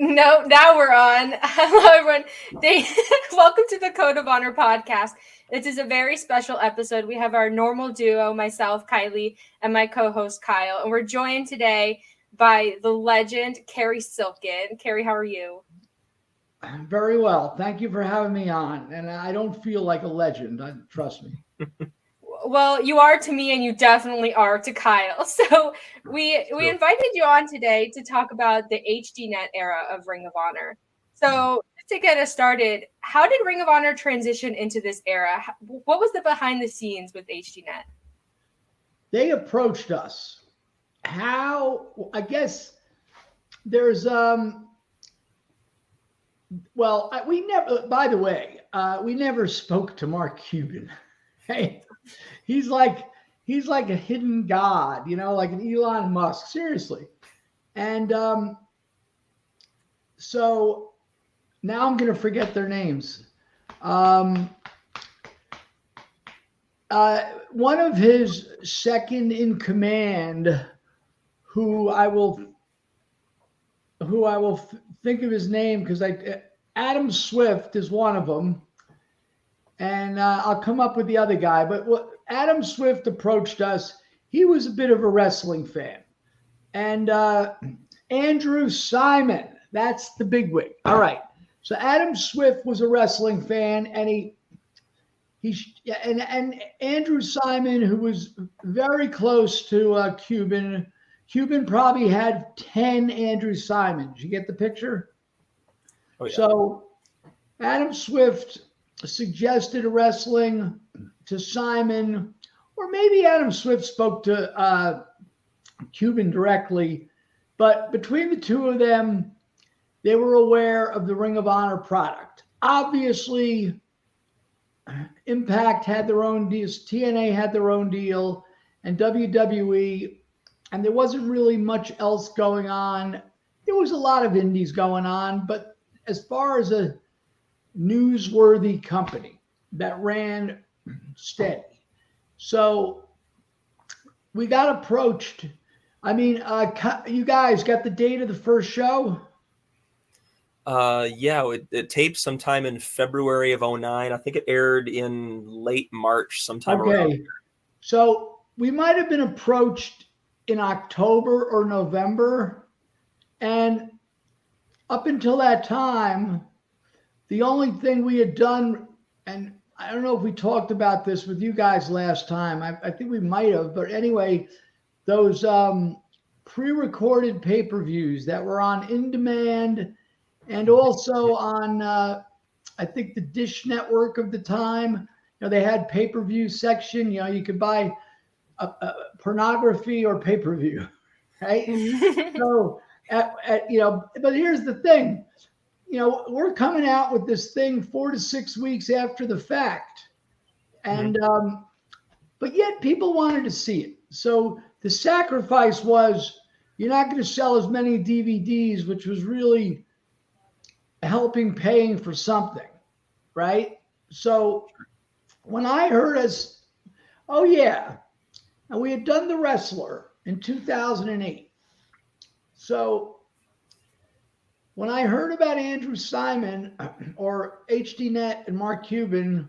No, now we're on. Hello, everyone. Welcome to the Code of Honor podcast. This is a very special episode. We have our normal duo, myself, Kiley, and my co-host, Kyle. And we're joined today by the legend, Cary Silkin. Cary, how are you? Very well. Thank you for having me on. And I don't feel like a legend. Trust me. Well, you are to me, and you definitely are to Kyle. So we invited you on today to talk about the HDNet era of Ring of Honor. So to get us started, how did Ring of Honor transition into this era? What was the behind the scenes with HDNet? They approached us. How? I guess there's we never. By the way, we never spoke to Mark Cuban. Hey. He's like a hidden god, like an Elon Musk, seriously. And so now I'm going to forget their names. One of his second in command, who I will think of his name because Adam Swift is one of them. And I'll come up with the other guy. But Adam Swift approached us. He was a bit of a wrestling fan. And Andrew Simon, that's the bigwig. All right. So Adam Swift was a wrestling fan, and and Andrew Simon, who was very close to Cuban. Cuban probably had 10 Andrew Simons. You get the picture? Oh, yeah. So Adam Swift suggested wrestling to Simon, or maybe Adam Swift spoke to Cuban directly, but between the two of them, they were aware of the Ring of Honor product. Obviously, Impact had their own deals, TNA had their own deal, and WWE, and there wasn't really much else going on. There was a lot of indies going on, but as far as a newsworthy company that ran steady. So we got approached. I mean, you guys got the date of the first show? Yeah, it taped sometime in February of 2009. I think it aired in late March sometime around there. So we might have been approached in October or November. And up until that time, the only thing we had done, and I don't know if we talked about this with you guys last time. I think we might have, but anyway, those pre-recorded pay-per-views that were on In Demand and also on, I think the Dish Network of the time. They had pay-per-view section. You could buy pornography or pay-per-view, right? So, but here's the thing. We're coming out with this thing 4 to 6 weeks after the fact. And, but yet people wanted to see it. So the sacrifice was you're not going to sell as many DVDs, which was really helping paying for something, right? So when I heard us, oh yeah, and we had done The Wrestler in 2008. So when I heard about Andrew Simon or HDNet and Mark Cuban,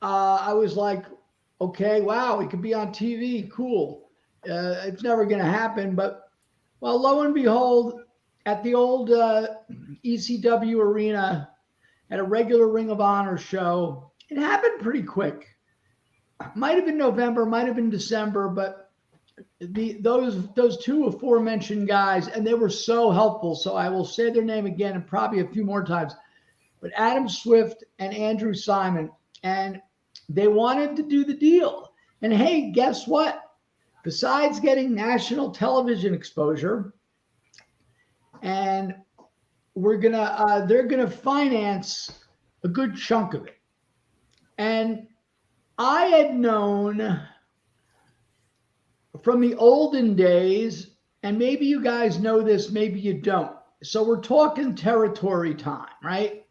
I was like, okay, wow, we could be on TV. Cool. It's never going to happen. But, well, lo and behold, at the old ECW arena, at a regular Ring of Honor show, it happened pretty quick. Might have been November, might have been December, but those two aforementioned guys, and they were so helpful. So I will say their name again and probably a few more times. But Adam Swift and Andrew Simon, and they wanted to do the deal. And hey, guess what? Besides getting national television exposure, and they're gonna finance a good chunk of it. And I had known from the olden days, and maybe you guys know this, maybe you don't. So we're talking territory time, right?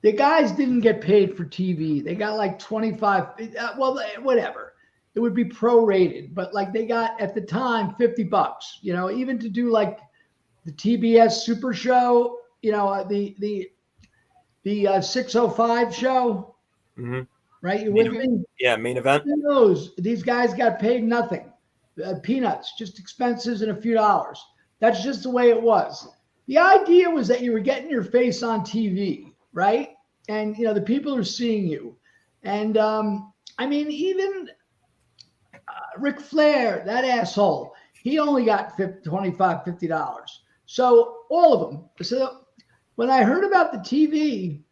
The guys didn't get paid for TV. They got like 25, well, whatever. It would be prorated, but like they got at the time $50, even to do like the TBS Super Show, the 605 show, right? You with me? Yeah, main event. Who knows? These guys got paid nothing, peanuts, just expenses and a few dollars. That's just the way it was. The idea was that you were getting your face on TV, right? And the people are seeing you. And even Ric Flair, that asshole, he only got $25, $50. So all of them. So when I heard about the TV,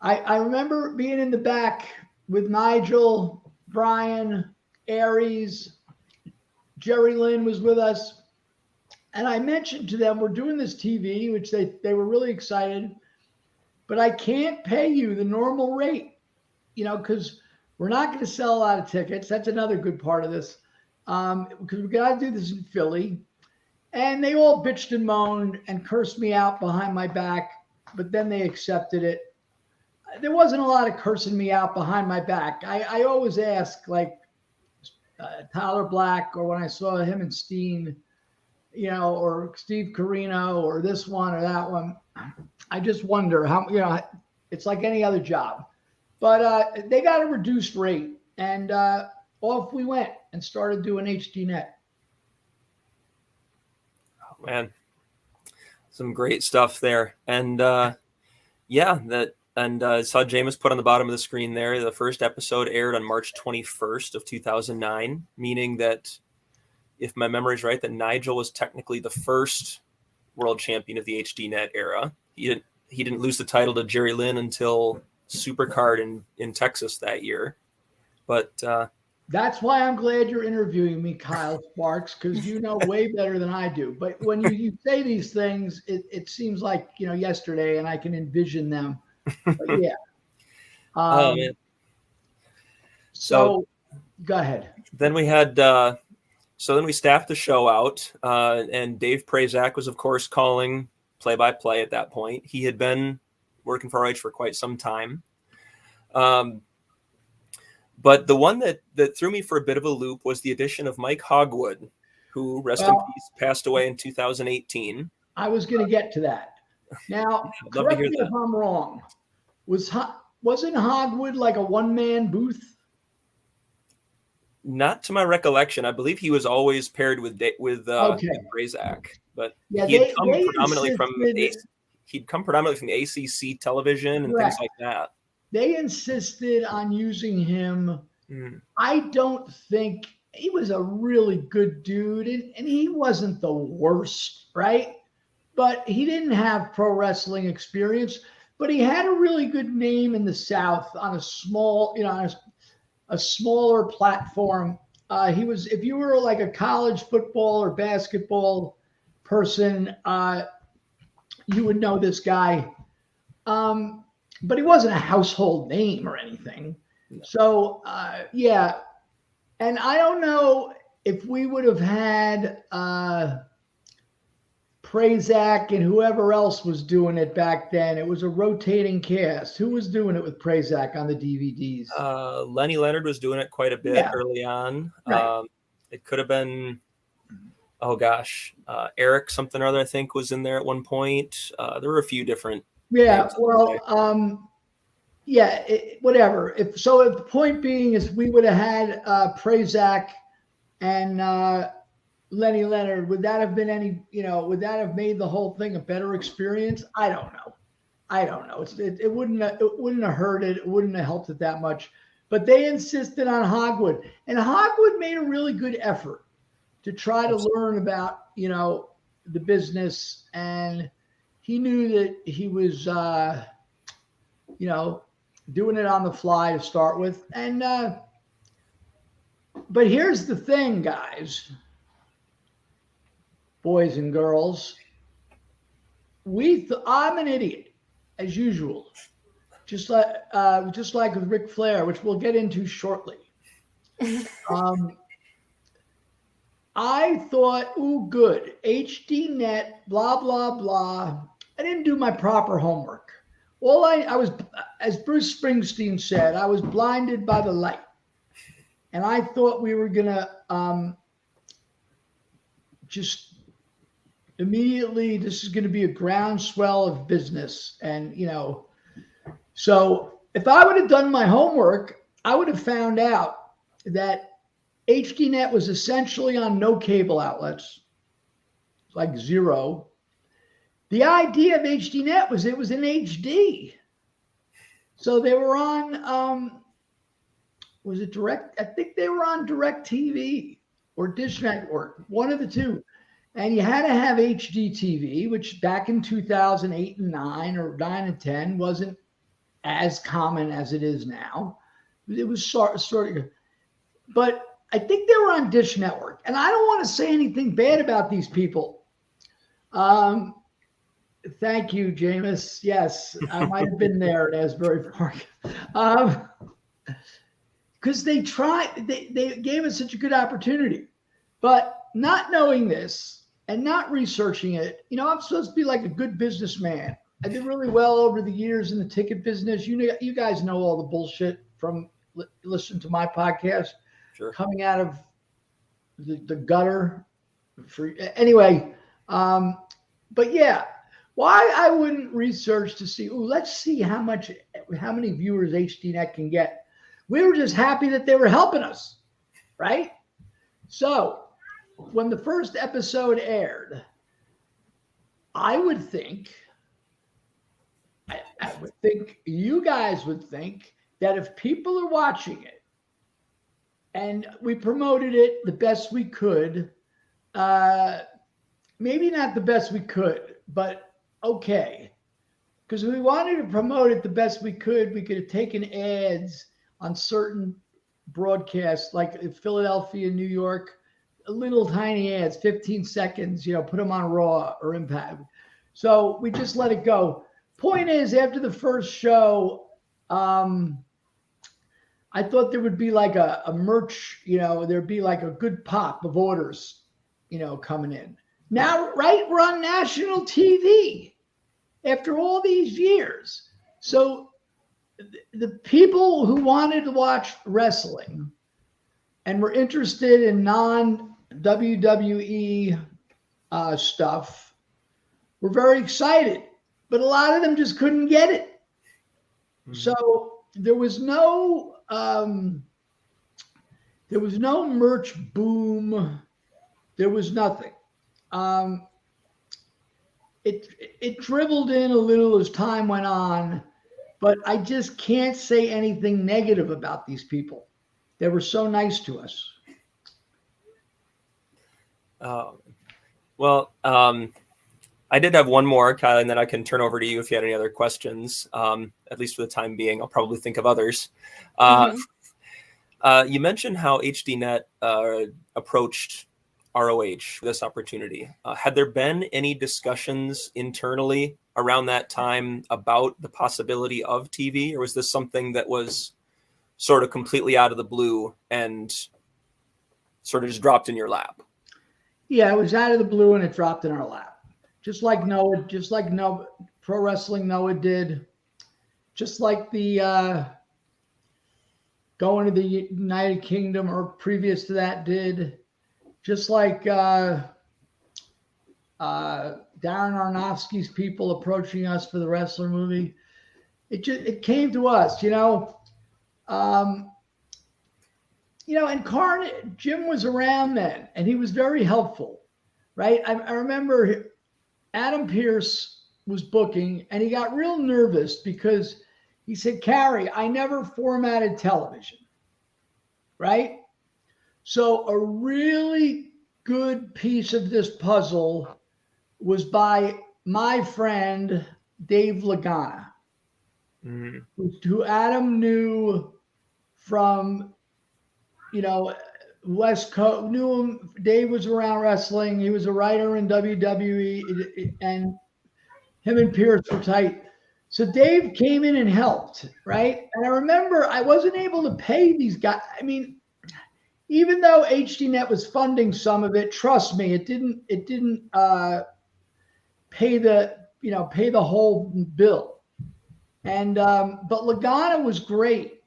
I remember being in the back with Nigel, Brian, Aries, Jerry Lynn was with us. And I mentioned to them, we're doing this TV, which they were really excited, but I can't pay you the normal rate, because we're not going to sell a lot of tickets. That's another good part of this, because we got to do this in Philly. And they all bitched and moaned and cursed me out behind my back, but then they accepted it. There wasn't a lot of cursing me out behind my back. I always ask, like Tyler Black, or when I saw him and Steen, or Steve Carino, or this one or that one. I just wonder how, it's like any other job. But they got a reduced rate, and off we went and started doing HDNet. Oh, man, some great stuff there. And I saw Jameis put on the bottom of the screen there. The first episode aired on March 21st of 2009, meaning that, if my memory is right, that Nigel was technically the first world champion of the HDNet era. He didn't lose the title to Jerry Lynn until Supercard in Texas that year. But that's why I'm glad you're interviewing me, Kyle Sparks, because you know way better than I do. But when you say these things, it seems like yesterday, and I can envision them. But yeah. Oh man. So go ahead. Then we had. So then we staffed the show out, and Dave Prazak was, of course, calling play-by-play at that point. He had been working for ROH for quite some time. But the one that threw me for a bit of a loop was the addition of Mike Hogwood, who, rest in peace, passed away in 2018. I was going to get to that. Now, correct me if I'm wrong. Wasn't Hogwood like a one-man booth? Not to my recollection. I believe he was always paired with Prazak, but yeah, he'd come predominantly from ACC television and things like that. They insisted on using him. I don't think he was a really good dude, and he wasn't the worst, right? But he didn't have pro wrestling experience, but he had a really good name in the South on a small, a smaller platform. He was, if you were like a college football or basketball person, you would know this guy. But he wasn't a household name or anything. So, yeah. And I don't know if we would have had Prazak and whoever else was doing it back then. It was a rotating cast. Who was doing it with Prazak on the DVDs? Lenny Leonard was doing it quite a bit early on. Right. It could have been, Eric something or other, I think, was in there at one point. There were a few different. Yeah, well, whatever. If the point being is we would have had Prazak and Lenny Leonard, would that have been would that have made the whole thing a better experience? I don't know. It wouldn't have hurt it. It wouldn't have helped it that much. But they insisted on Hogwood, and Hogwood made a really good effort to try to learn about the business, and he knew that he was doing it on the fly to start with. And but here's the thing, guys. Boys and girls, I'm an idiot, as usual, just like with Ric Flair, which we'll get into shortly. I thought, good, HDNet, blah blah blah. I didn't do my proper homework. I was, as Bruce Springsteen said, I was blinded by the light, and I thought we were gonna just immediately this is going to be a groundswell of business. And, so if I would have done my homework, I would have found out that HDNet was essentially on no cable outlets, like zero. The idea of HDNet was it was in HD. So they were on, was it Direct? I think they were on DirecTV or Dish Network, one of the two. And you had to have HD TV, which back in 2008 and 9 or 9 and 10 wasn't as common as it is now. It was sort of, but I think they were on Dish Network. And I don't want to say anything bad about these people. Thank you, Jameis. Yes, I might have been there at Asbury Park. Because they gave us such a good opportunity. But not knowing this and not researching it, I'm supposed to be like a good businessman. I did really well over the years in the ticket business. You guys know all the bullshit from listening to my podcast. Sure. Coming out of the gutter. Anyway, but yeah, why I wouldn't research to see, let's see how many viewers HDNet can get. We were just happy that they were helping us, right? So when the first episode aired, I would think you guys would think that if people are watching it and we promoted it the best we could, maybe not the best we could, but okay. Because if we wanted to promote it the best we could have taken ads on certain broadcasts, like in Philadelphia, New York, little tiny ads, 15 seconds, put them on Raw or Impact. So we just let it go. Point is, after the first show, I thought there would be like a merch, there'd be like a good pop of orders, coming in. Now, right, we're on national TV after all these years. So the people who wanted to watch wrestling and were interested in non-WWE stuff were very excited, but a lot of them just couldn't get it. Mm-hmm. So there was no merch boom. There was nothing. It dribbled in a little as time went on, but I just can't say anything negative about these people. They were so nice to us. I did have one more, Kylie, and then I can turn over to you if you had any other questions. At least for the time being, I'll probably think of others. You mentioned how HDNet approached ROH for this opportunity. Had there been any discussions internally around that time about the possibility of TV, or was this something that was sort of completely out of the blue and sort of just dropped in your lap? Yeah, it was out of the blue and it dropped in our lap. Just like Noah Pro Wrestling Noah did, just like the going to the United Kingdom or previous to that did, just like Darren Aronofsky's people approaching us for the wrestler movie. It came to us, and Carnett, Jim was around then, and he was very helpful, right? I remember Adam Pearce was booking, and he got real nervous because he said, Cary, I never formatted television, right? So a really good piece of this puzzle was by my friend, Dave Lagana, who Adam knew from, West Coast, knew him. Dave was around wrestling. He was a writer in WWE, and him and Pierce were tight. So Dave came in and helped, right? And I remember I wasn't able to pay these guys. I mean, even though HDNet was funding some of it, trust me, it didn't pay the whole bill. And but Lagana was great.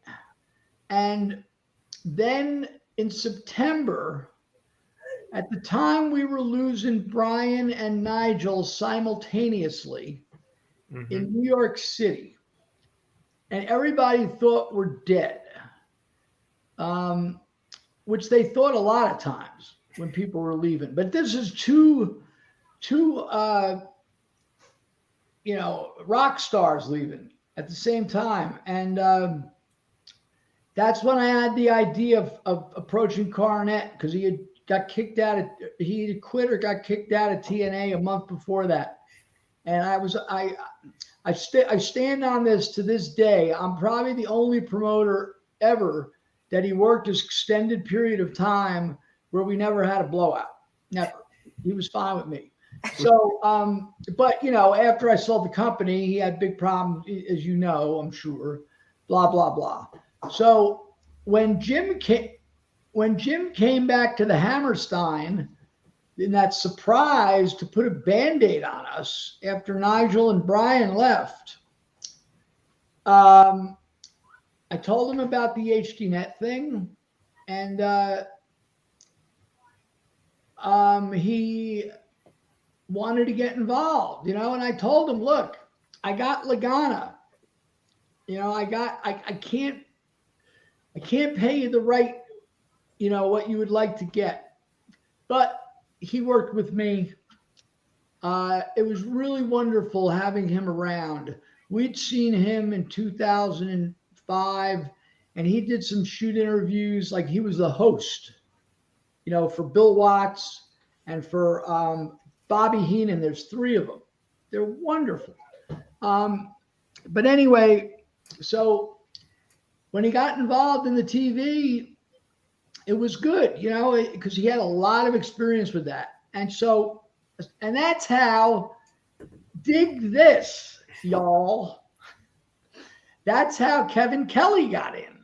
And then in September, At the time, we were losing Brian and Nigel simultaneously in New York City, and everybody thought we're dead, which they thought a lot of times when people were leaving. But this is two rock stars leaving at the same time, and that's when I had the idea of approaching Carnett, because he had quit or got kicked out of TNA a month before that. And I stand on this to this day. I'm probably the only promoter ever that he worked this extended period of time where we never had a blowout. Never. He was fine with me. So, but after I sold the company, he had big problems, as you know, I'm sure, blah, blah, blah. So when Jim came back to the Hammerstein in that surprise to put a Band-Aid on us after Nigel and Brian left, I told him about the HDNet thing, and he wanted to get involved, and I told him, look, I got Lagana, I can't pay you the right, what you would like to get. But he worked with me. It was really wonderful having him around. We'd seen him in 2005, and he did some shoot interviews. Like, he was the host, for Bill Watts and for Bobby Heenan. There's 3 of them. They're wonderful. But anyway, so when he got involved in the TV, it was good, because he had a lot of experience with that. And that's how, dig this, y'all. That's how Kevin Kelly got in,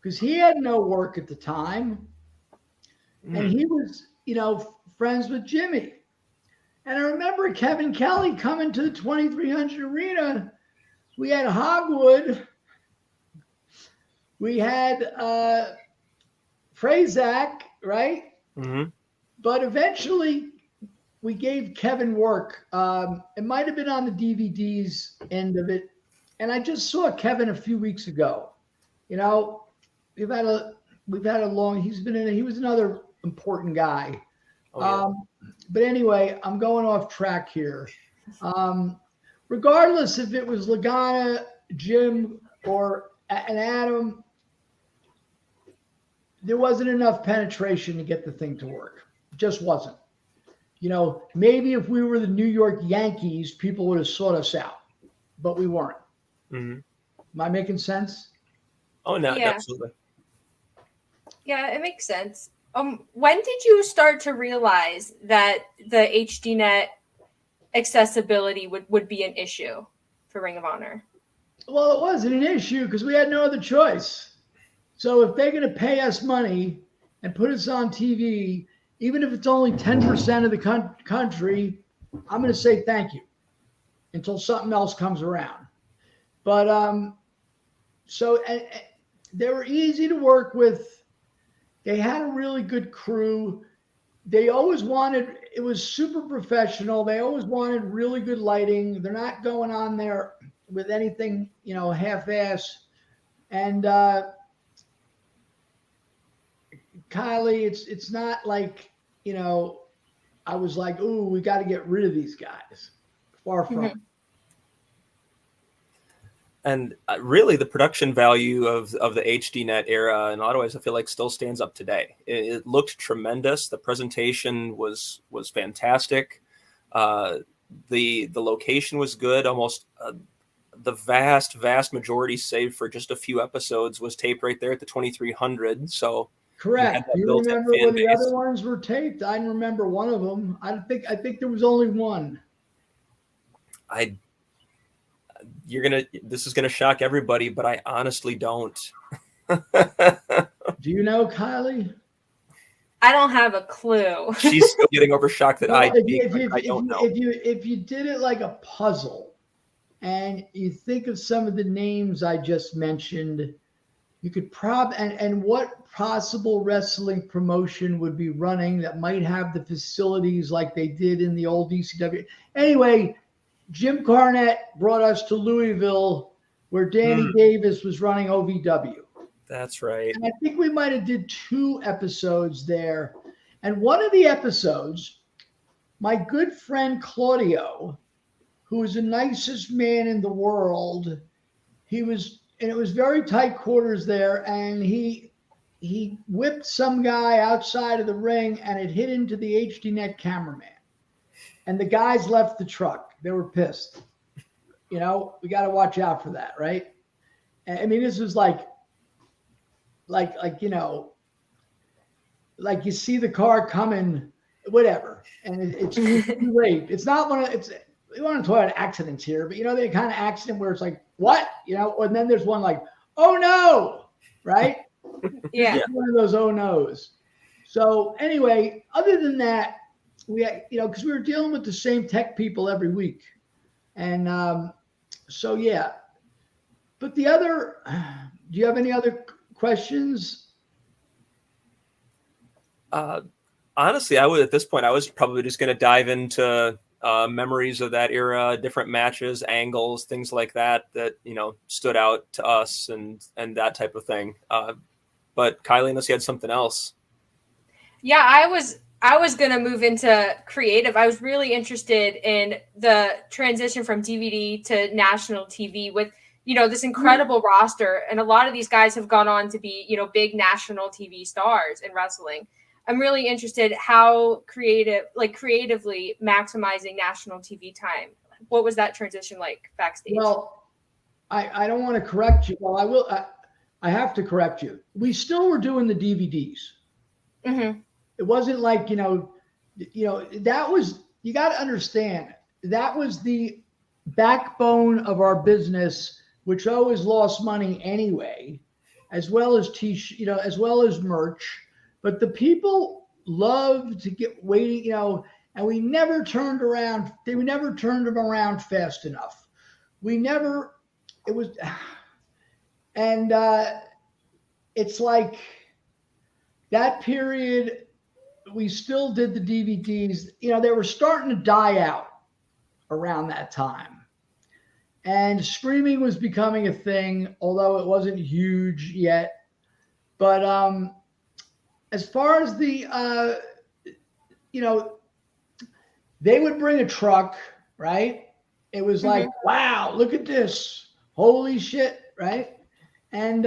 because he had no work at the time. And he was, friends with Jimmy. And I remember Kevin Kelly coming to the 2300 Arena. We had Hogwood. We had Prazak, right? But eventually we gave Kevin work. It might have been on the DVDs end of it. And I just saw Kevin a few weeks ago. We've had a long, he was another important guy. But anyway, I'm going off track here. Regardless if it was Lagana, Jim, or an Adam, there wasn't enough penetration to get the thing to work. It just wasn't. Maybe if we were the New York Yankees, people would have sought us out, but we weren't. Am I making sense? Oh, no, Yeah. Absolutely. Yeah, it makes sense. When did you start to realize that the HDNet accessibility would be an issue for Ring of Honor? Well, it wasn't an issue because we had no other choice. So if they're going to pay us money and put us on TV, even if it's only 10% of the country, I'm going to say thank you until something else comes around. But they were easy to work with. They had a really good crew. They always wanted, it was super professional. They always wanted really good lighting. They're not going on there with anything, half-ass. And Kiley, it's not like, I was like, ooh, we got to get rid of these guys. Far from it. And really, the production value of the HDNet era in a lot of ways, I feel like still stands up today. It looked tremendous. The presentation was fantastic. The location was good. Almost the vast majority, save for just a few episodes, was taped right there at the 2300. So correct. Do you remember where the other ones were taped? I remember one of them. I think there was only one. This is gonna shock everybody, but I honestly don't. Do you know, Kiley? I don't have a clue. She's still getting over shock that I don't know. If you did it like a puzzle, and you think of some of the names I just mentioned, You could and what possible wrestling promotion would be running that might have the facilities like they did in the old ECW? Anyway, Jim Carnett brought us to Louisville, where Danny Davis was running OVW. That's right. And I think we might have did 2 episodes there. And one of the episodes, my good friend Claudio, who was the nicest man in the world, and it was very tight quarters there, and he whipped some guy outside of the ring, and it hit into the HDNet cameraman. And the guys left the truck. They were pissed. We got to watch out for that, right? I mean, this was like you see the car coming, whatever, and it's too late. It's not we want to talk about accidents here, but the kind of accident where it's like, what? And then there's one like, oh no, right? Yeah. It's one of those oh no's. So anyway, other than that, we because we were dealing with the same tech people every week. And so yeah. But do you have any other questions? Honestly, at this point, I was probably just going to dive into memories of that era, different matches, angles, things like that stood out to us and that type of thing. But Kiley, unless you had something else. Yeah, I was going to move into creative. I was really interested in the transition from DVD to national TV with, this incredible roster. And a lot of these guys have gone on to be, big national TV stars in wrestling. I'm really interested how creatively maximizing national TV time. What was that transition like backstage? Well, I don't want to correct you. Well, I will. I have to correct you. We still were doing the DVDs. Mm-hmm. It wasn't like, that was, you got to understand, that was the backbone of our business, which always lost money anyway, as well as as well as merch. But the people loved to get waiting, and we never turned around. We never turned them around fast enough. It's like that period, we still did the DVDs. They were starting to die out around that time. And streaming was becoming a thing, although it wasn't huge yet. But as far as the, they would bring a truck, right? It was like, wow, look at this. Holy shit, right? And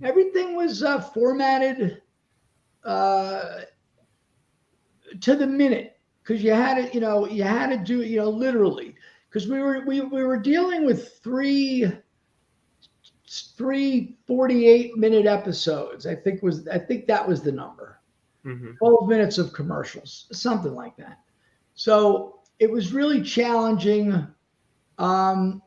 everything was formatted to the minute, because you had to do literally, because we were dealing with three 48-minute episodes. I think that was the number. 12 minutes of commercials, something like that. So it was really challenging. And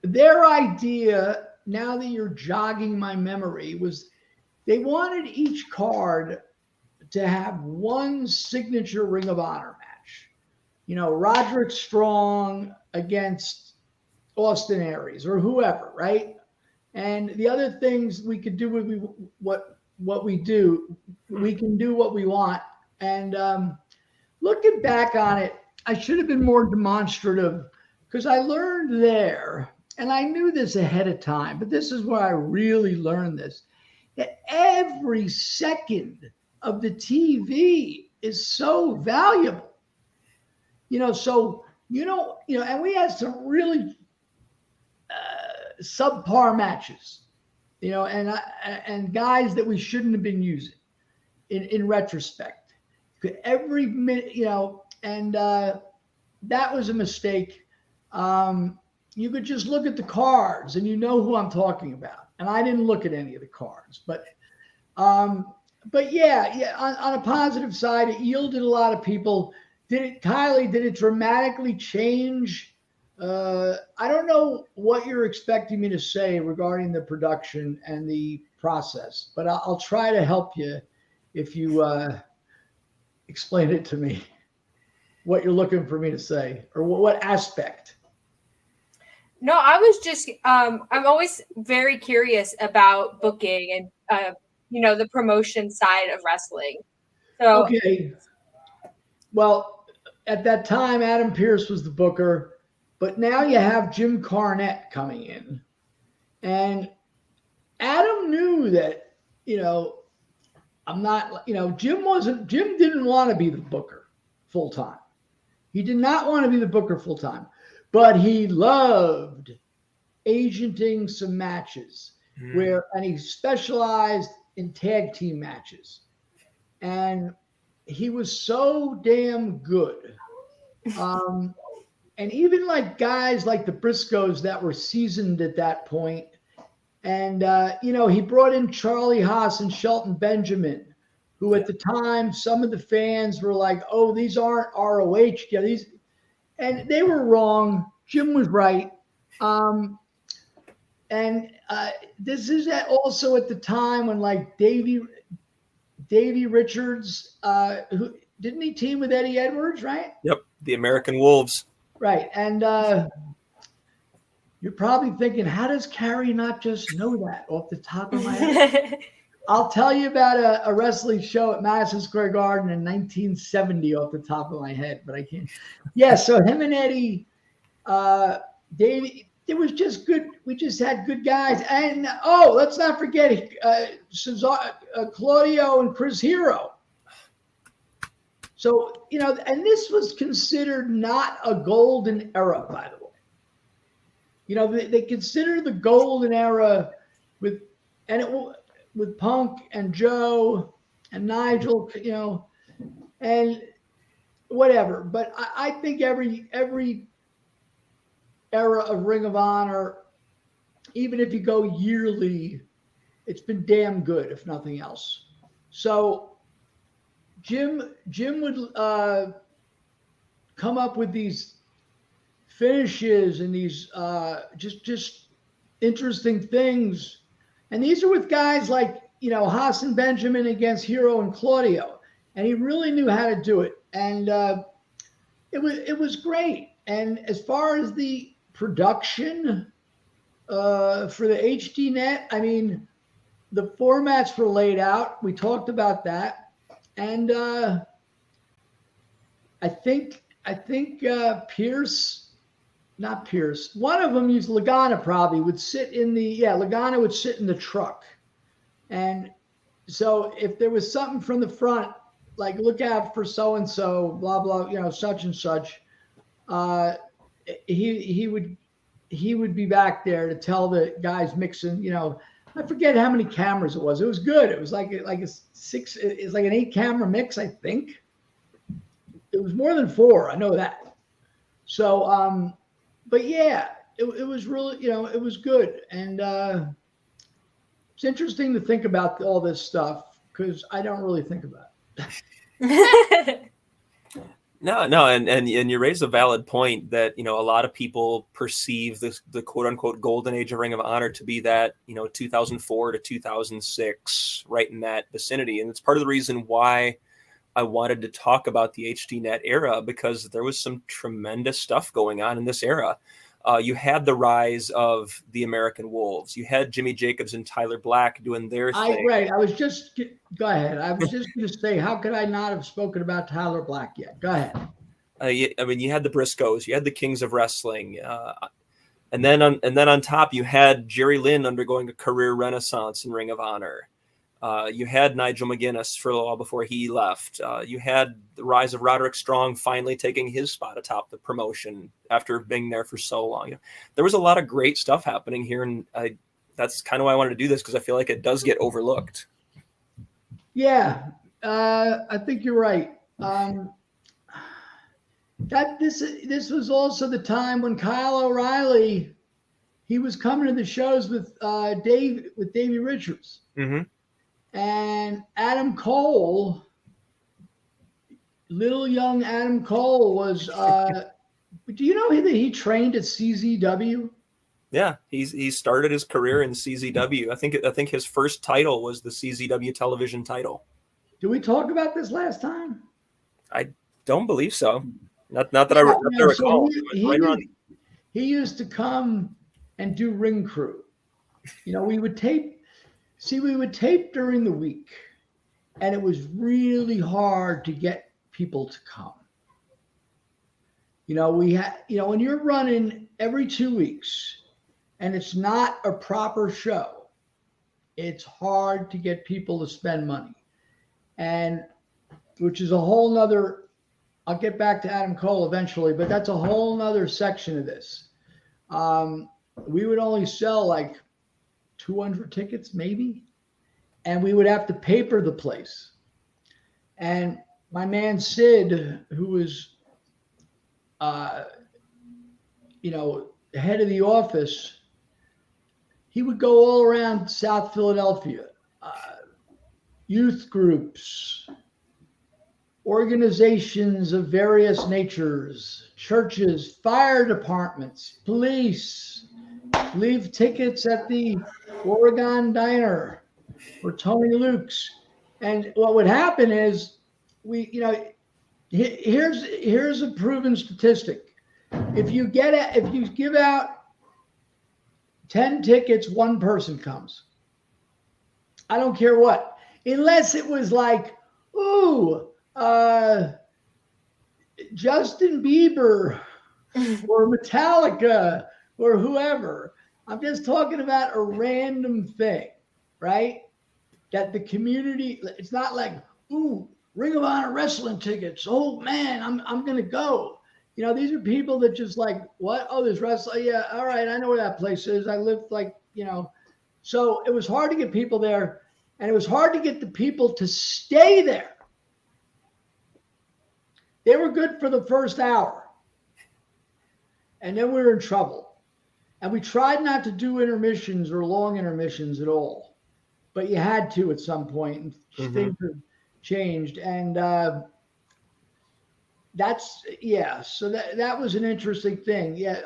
their idea, now that you're jogging my memory, was they wanted each card to have one signature Ring of Honor match. Roderick Strong against Austin Aries or whoever, right? And the other things we could do what we do, we can do what we want. And looking back on it, I should have been more demonstrative, because I learned there, and I knew this ahead of time, but this is where I really learned this, that every second of the TV is so valuable. And we had some really subpar matches, and guys that we shouldn't have been using in retrospect. Every minute, and that was a mistake. You could just look at the cards and who I'm talking about. And I didn't look at any of the cards, but yeah, on a positive side, it yielded a lot of people. Kiley, did it dramatically change? I don't know what you're expecting me to say regarding the production and the process, but I'll try to help you if you explain it to me, what you're looking for me to say, or what aspect. No, I was just I'm always very curious about booking and the promotion side of wrestling. So Okay. Well, at that time, Adam Pearce was the booker, but now you have Jim Carnett coming in. And Adam knew that, I'm not, Jim didn't want to be the booker full time. He did not want to be the booker full time, but he loved agenting some matches and he specialized in tag team matches. And he was so damn good. And even like guys like the Briscoes that were seasoned at that point. And, he brought in Charlie Haas and Shelton Benjamin, who at the time, some of the fans were like, oh, these aren't ROH. Yeah, and they were wrong. Jim was right. This is also at the time when like Davey Richards, who didn't he team with Eddie Edwards, right? Yep, the American Wolves. Right, and you're probably thinking, how does Cary not just know that off the top of my head? I'll tell you about a wrestling show at Madison Square Garden in 1970 off the top of my head, but I can't. Yeah, so him and Eddie, Davey, it was just good. We just had good guys. And, let's not forget Claudio and Chris Hero. So, and this was considered not a golden era, by the way. They consider the golden era with Punk and Joe and Nigel, and whatever. But I think every era of Ring of Honor, even if you go yearly, it's been damn good, if nothing else. So Jim would come up with these finishes and these just interesting things. And these are with guys like, Haas and Benjamin against Hero and Claudio. And he really knew how to do it. And it was great. And as far as the production for the HDNet, I mean, the formats were laid out. We talked about that. And I think not Pierce. One of them used Lagana probably would sit in Lagana would sit in the truck. And so if there was something from the front, like look out for so-and-so, blah, blah, such and such, he would be back there to tell the guys mixing, I forget how many cameras it was. It was good. It was like an 8-camera mix, I think. It was more than 4. I know that. So, but yeah, it was really, it was good. And it's interesting to think about all this stuff because I don't really think about it. No, and you raise a valid point that a lot of people perceive the quote unquote golden age of Ring of Honor to be that 2004 to 2006, right in that vicinity, and it's part of the reason why I wanted to talk about the HDNet era, because there was some tremendous stuff going on in this era. You had the rise of the American Wolves. You had Jimmy Jacobs and Tyler Black doing their thing. Right. Go ahead. I was just going to say, how could I not have spoken about Tyler Black yet? Go ahead. I mean, you had the Briscoes, you had the Kings of Wrestling, and then on top you had Jerry Lynn undergoing a career renaissance in Ring of Honor. You had Nigel McGuinness for a while before he left. You had the rise of Roderick Strong finally taking his spot atop the promotion after being there for so long. There was a lot of great stuff happening here, and that's kind of why I wanted to do this, because I feel like it does get overlooked. Yeah, I think you're right. This was also the time when Kyle O'Reilly, he was coming to the shows with Davey Richards. Mm-hmm. And Adam Cole, little young Adam Cole was, do you know that he trained at CZW? Yeah, he started his career in CZW. I think his first title was the CZW television title. Did we talk about this last time? I don't believe so. Not that I recall. he used to come and do ring crew. You know, we would tape during the week, and it was really hard to get people to come. You know, when you're running every 2 weeks and it's not a proper show, it's hard to get people to spend money. And which is a whole nother, I'll get back to Adam Cole eventually, but that's a whole nother section of this. We would only sell like 200 tickets maybe, and we would have to paper the place. And my man Sid, who was head of the office, he would go all around South Philadelphia, youth groups, organizations of various natures, churches, fire departments, police, leave tickets at the Oregon Diner or Tony Luke's. And what would happen is here's a proven statistic. If you give out 10 tickets, one person comes. I don't care what, unless it was like, Justin Bieber or Metallica or whoever. I'm just talking about a random thing, right? That the community, it's not like, Ring of Honor wrestling tickets. Oh man, I'm gonna go. You know, these are people that just like, what? Oh, there's wrestling. Yeah, all right, I know where that place is. I live so it was hard to get people there, and it was hard to get the people to stay there. They were good for the first hour, and then we were in trouble. And we tried not to do intermissions or long intermissions at all, but you had to at some point, and things have changed. And so that was an interesting thing. Yeah.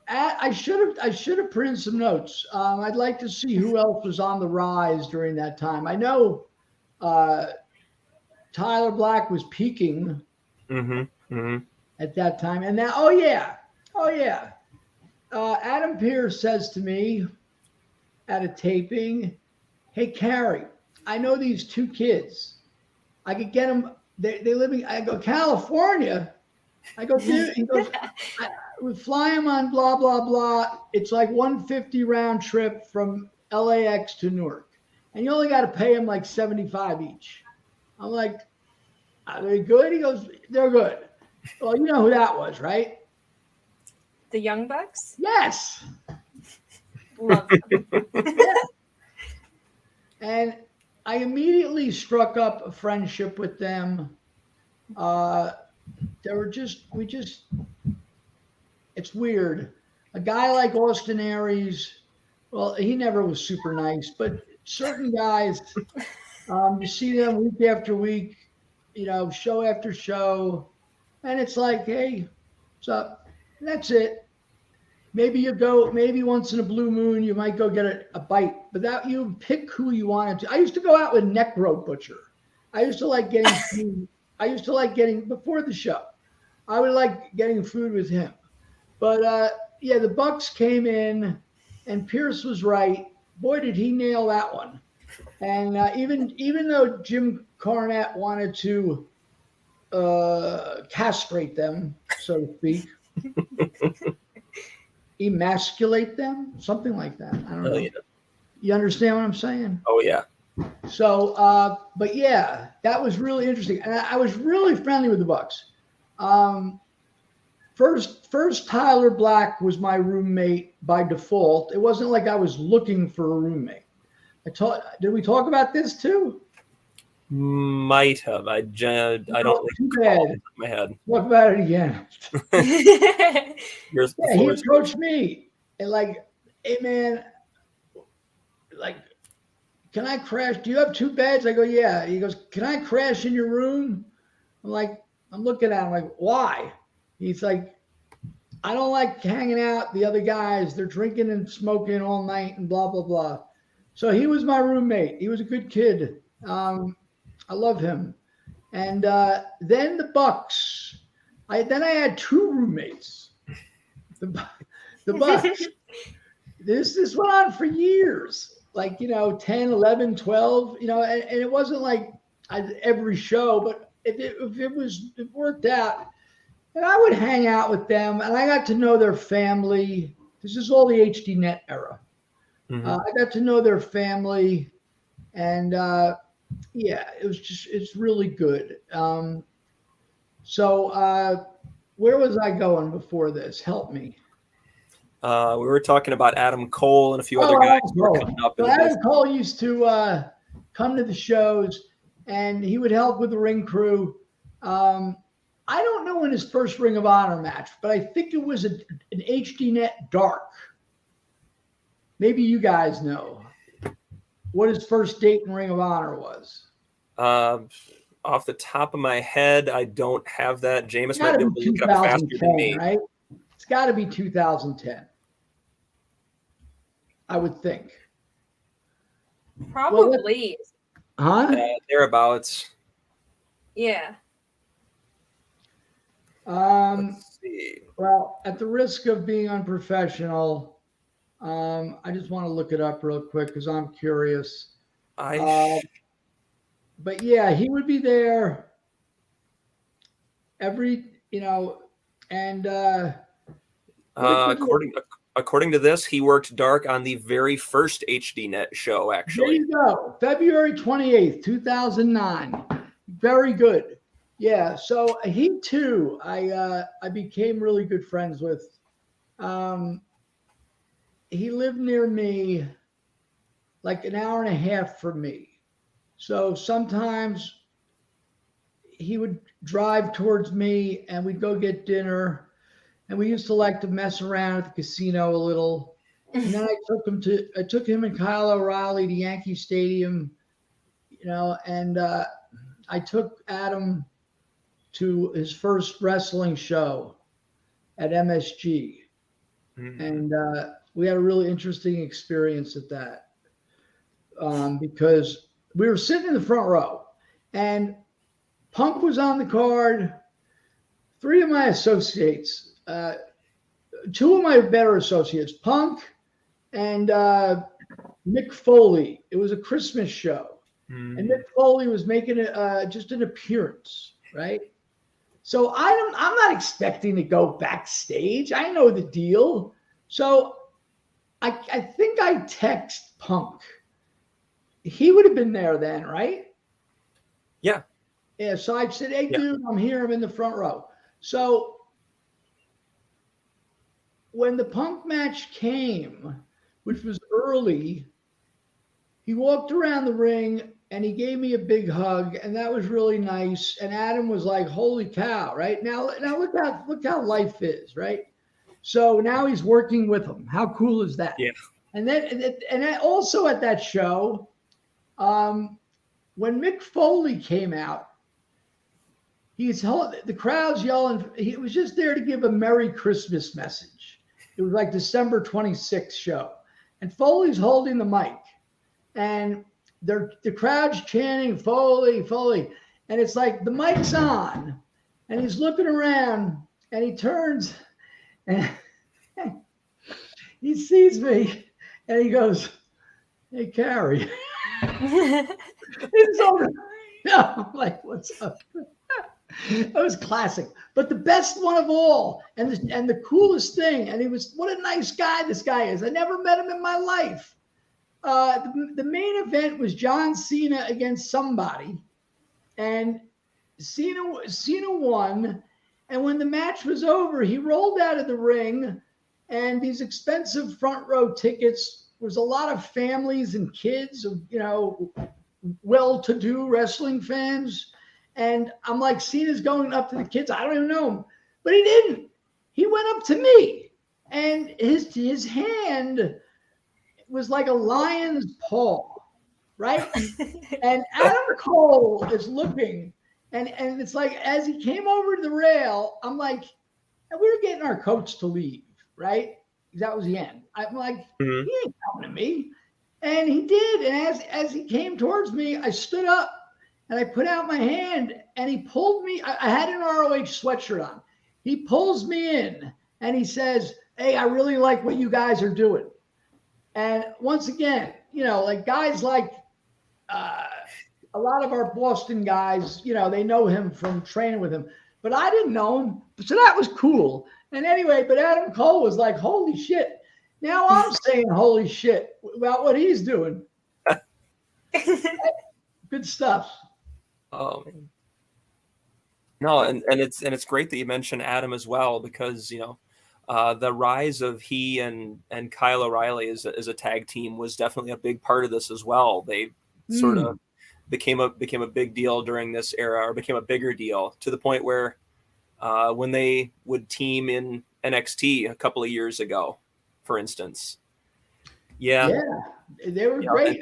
I should have printed some notes. I'd like to see who else was on the rise during that time. I know Tyler Black was peaking at that time. And now, Adam Pearce says to me at a taping, "Hey, Cary, I know these two kids. I could get them. They live in," I go, "California?" I go, "Dude," he goes, "We fly them on blah, blah, blah. It's like 150 round trip from LAX to Newark. And you only got to pay them like 75 each. I'm like, "Are they good?" He goes, "They're good." Well, you know who that was, right? The Young Bucks? Yes. Love them. Yeah. And I immediately struck up a friendship with them. It's weird. A guy like Austin Aries, well, he never was super nice, but certain guys, you see them week after week, show after show, and it's like, "Hey, what's up?" And that's it. Maybe maybe once in a blue moon, you might go get a bite, but that you pick who you wanted to. I used to go out with Necro Butcher. I used to like getting food. Before the show, I would like getting food with him. But the Bucks came in, and Pearce was right. Boy, did he nail that one. And even though Jim Carnett wanted to castrate them, so to speak, emasculate them, something like that. I don't know. Yeah. You understand what I'm saying? Oh yeah. So, but yeah, that was really interesting, and I was really friendly with the Bucks. First, Tyler Black was my roommate by default. It wasn't like I was looking for a roommate. Did we talk about this too? Might have. I don't recall in my head. Talk about it again. He approached me and like, "Hey man, like, can I crash? Do you have 2 beds?" I go, "Yeah." He goes, "Can I crash in your room?" I'm looking at him like, "Why?" He's like, "I don't like hanging out. The other guys, they're drinking and smoking all night and blah, blah, blah." So he was my roommate. He was a good kid. I love him. And then the Bucks. I had 2 roommates. the Bucks. This went on for years, like, 10, 11, 12, and it wasn't like every show, but if it worked out, and I would hang out with them, and I got to know their family. This is all the HDNet era. Mm-hmm. I got to know their family, and it's really good. So where was I going before this? Help me. We were talking about Adam Cole and a few other guys who were coming up. So Adam Cole used to come to the shows, and he would help with the ring crew. I don't know when his first Ring of Honor match, but I think it was an HDNet Dark. Maybe you guys know what his first date in Ring of Honor was. Off the top of my head, I don't have that. Jameis might be able to look up faster than me. Right? It's got to be 2010. I would think. Probably. Thereabouts. Yeah. Let's see. Well, at the risk of being unprofessional, I just want to look it up real quick because I'm curious. But yeah, he would be there every, and according to this, he worked Dark on the very first HDNet show, actually. There you go. February 28th, 2009. Very good. Yeah, so he too, I became really good friends with. He lived near me, like an hour and a half from me. So sometimes he would drive towards me and we'd go get dinner. And we used to like to mess around at the casino a little. And then I took him and Kyle O'Reilly to Yankee Stadium, and I took Adam to his first wrestling show at MSG. Mm-hmm. And we had a really interesting experience at that because we were sitting in the front row and Punk was on the card. Three of my associates, two of my better associates, Punk and Mick Foley. It was a Christmas show. Mm-hmm. And Mick Foley was making just an appearance, right? So I'm not expecting to go backstage. I know the deal. So I think I text Punk. He would have been there then, right? Yeah. Yeah. So I said, hey, dude, I'm here. I'm in the front row. So when the Punk match came, which was early, he walked around the ring and he gave me a big hug, and that was really nice. And Adam was like, holy cow, right? Now look how life is, right? So now he's working with him. How cool is that? Yeah. And then also at that show, when Mick Foley came out, the crowd's yelling. He was just there to give a Merry Christmas message. It was like December 26th show. And Foley's holding the mic. And the crowd's chanting, Foley, Foley. And it's like the mic's on. And he's looking around. And he turns. And he sees me. And he goes, hey, Cary. It's over. I'm like, what's up? That was classic. But the best one of all, and the coolest thing, and what a nice guy this guy is. I never met him in my life. The main event was John Cena against somebody, and Cena won. And when the match was over, he rolled out of the ring, and these expensive front row tickets was a lot of families and kids of, well-to-do wrestling fans. And I'm like, Cena's going up to the kids. I don't even know him, but he didn't. He went up to me, and his hand was like a lion's paw, right? And Adam Cole is looking, and it's like as he came over to the rail, I'm like, and we were getting our coach to leave, right? That was the end. I'm like, He ain't coming to me, and he did. And as he came towards me, I stood up. And I put out my hand, and he pulled me. I had an ROH sweatshirt on. He pulls me in, and he says, hey, I really like what you guys are doing. And once again, like guys like a lot of our Boston guys, they know him from training with him, but I didn't know him. So that was cool. And anyway, but Adam Cole was like, holy shit. Now I'm saying holy shit about what he's doing. Good stuff. Oh man. No, and it's great that you mentioned Adam as well, because the rise of he and Kyle O'Reilly as a tag team was definitely a big part of this as well. They sort of became a big deal during this era, or became a bigger deal, to the point where when they would team in NXT a couple of years ago, for instance. Yeah, they were great.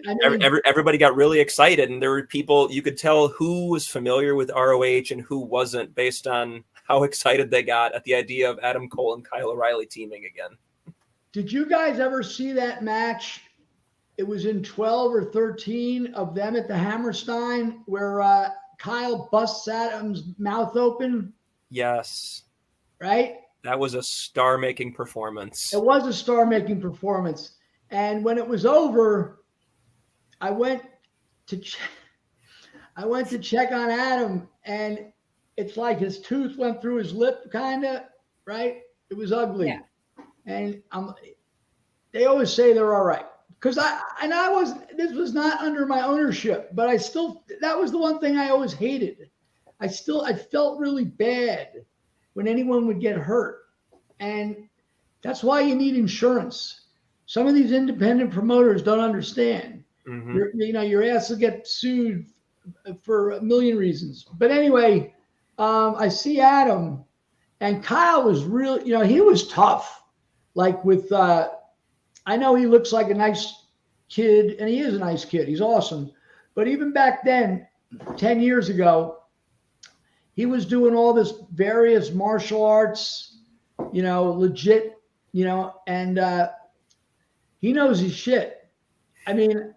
Everybody got really excited, and there were people, you could tell who was familiar with ROH and who wasn't based on how excited they got at the idea of Adam Cole and Kyle O'Reilly teaming again. Did you guys ever see that match? It was in 12 or 13 of them at the Hammerstein, where Kyle busts Adam's mouth open. Yes. Right? That was a star-making performance. It was a star-making performance. And when it was over, I went to check on Adam, and it's like his tooth went through his lip, kind of, right? It was ugly. Yeah. And they always say they're all right. Because this was not under my ownership, but that was the one thing I always hated. I felt really bad when anyone would get hurt. And that's why you need insurance. Some of these independent promoters don't understand. Mm-hmm. Your ass will get sued for a million reasons. But anyway, I see Adam, and Kyle was really, he was tough. Like with, I know he looks like a nice kid, and he is a nice kid. He's awesome. But even back then, 10 years ago, he was doing all this various martial arts, legit, and he knows his shit. I mean,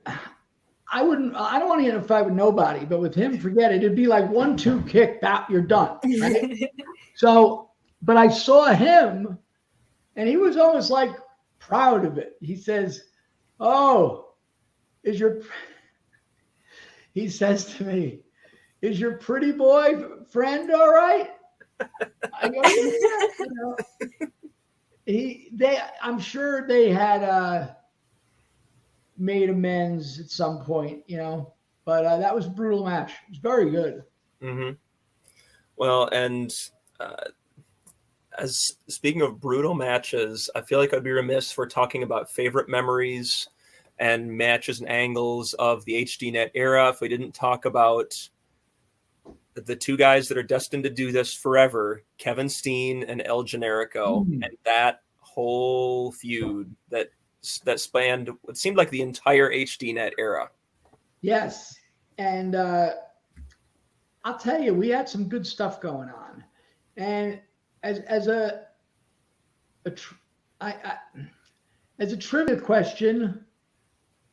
I don't want to get in a fight with nobody, but with him, forget it. It'd be like 1-2 kick, you're done. Right? So, but I saw him, and he was almost like proud of it. He says, "Oh, he says to me, is your pretty boy friend all right?" I go, yeah. I'm sure they had made amends at some point, but that was a brutal match. It was very good. Mm-hmm. Well, and as speaking of brutal matches, I feel like I'd be remiss for talking about favorite memories and matches and angles of the HDNet era if we didn't talk about the two guys that are destined to do this forever, Kevin Steen and El Generico, and that whole feud that spanned what seemed like the entire HDNet era. Yes, and I'll tell you, we had some good stuff going on, and as a trivia question,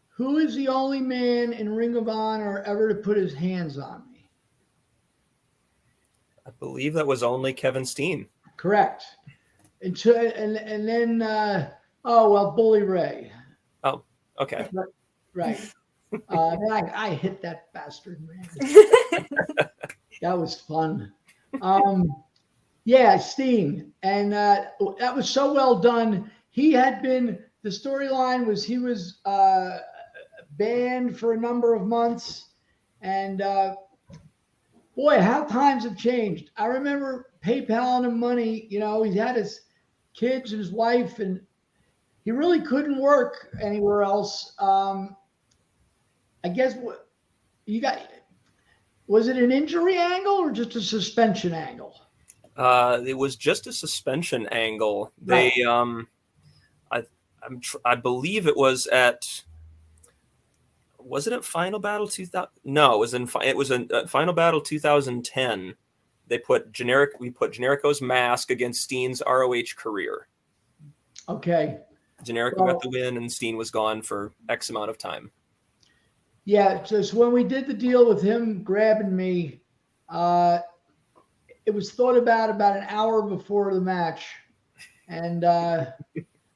who is the only man in Ring of Honor ever to put his hands on me? I believe that was only Kevin Steen. Correct. And then Bully Ray. Oh, okay. Right. I hit that bastard, man. That was fun. Steen. And that was so well done. The storyline was he was banned for a number of months. And boy, how times have changed. I remember PayPaling him money. He had his kids and his wife, and he really couldn't work anywhere else. I guess was it an injury angle or just a suspension angle? It was just a suspension angle. Right. They, I believe it was was it at Final Battle 2000? No, it was in Final Battle 2010. We put Generico's mask against Steen's ROH career. Okay. Generico got the win, and Steen was gone for X amount of time. Yeah, so when we did the deal with him grabbing me, it was thought about an hour before the match, And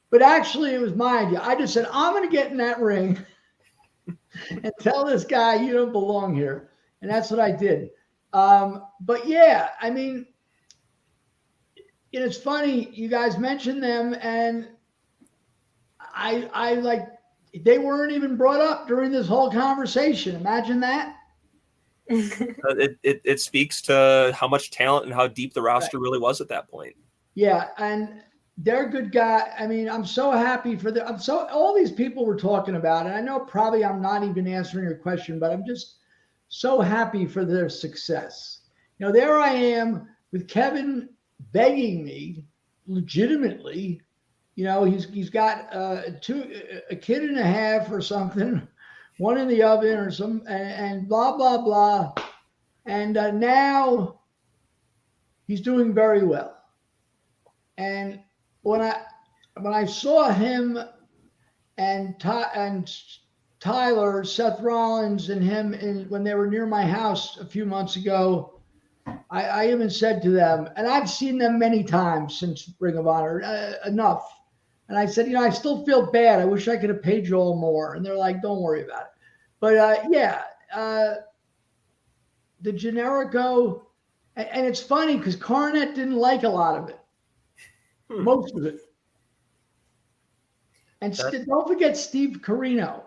but actually, it was my idea. I just said, I'm going to get in that ring and tell this guy you don't belong here, and that's what I did. But yeah, I mean, it's funny you guys mentioned them, and I like they weren't even brought up during this whole conversation. Imagine that. It speaks to how much talent and how deep the roster really was at that point. Yeah, and they're good guys. I mean, I'm so happy for them. All these people we're talking about, and I know probably I'm not even answering your question, but I'm just so happy for their success. There I am with Kevin begging me legitimately. He's got a kid and a half or something, one in the oven or some, and blah blah blah, and now he's doing very well. And when I saw him and Tyler, Seth Rollins, and him when they were near my house a few months ago, I even said to them, and I've seen them many times since Ring of Honor, enough. And I said, I still feel bad. I wish I could have paid you all more. And they're like, don't worry about it. But the Generico, and it's funny because Carnett didn't like a lot of it, most of it. And don't forget Steve Carino.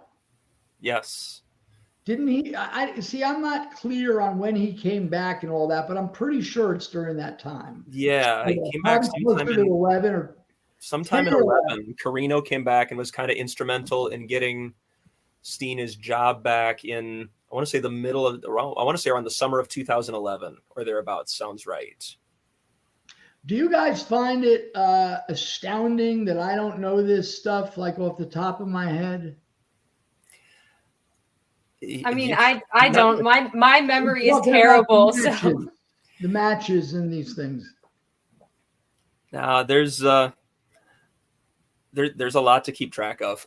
Yes. Didn't he? I'm not clear on when he came back and all that, but I'm pretty sure it's during that time. Yeah, he came back sometime in 11. Carino came back and was kind of instrumental in getting Steen his job back in, I want to say around the summer of 2011 or thereabouts. Sounds right. Do you guys find it astounding that I don't know this stuff like off the top of my head? I mean, I don't. My memory is terrible. The matches and these things. Now there's a lot to keep track of.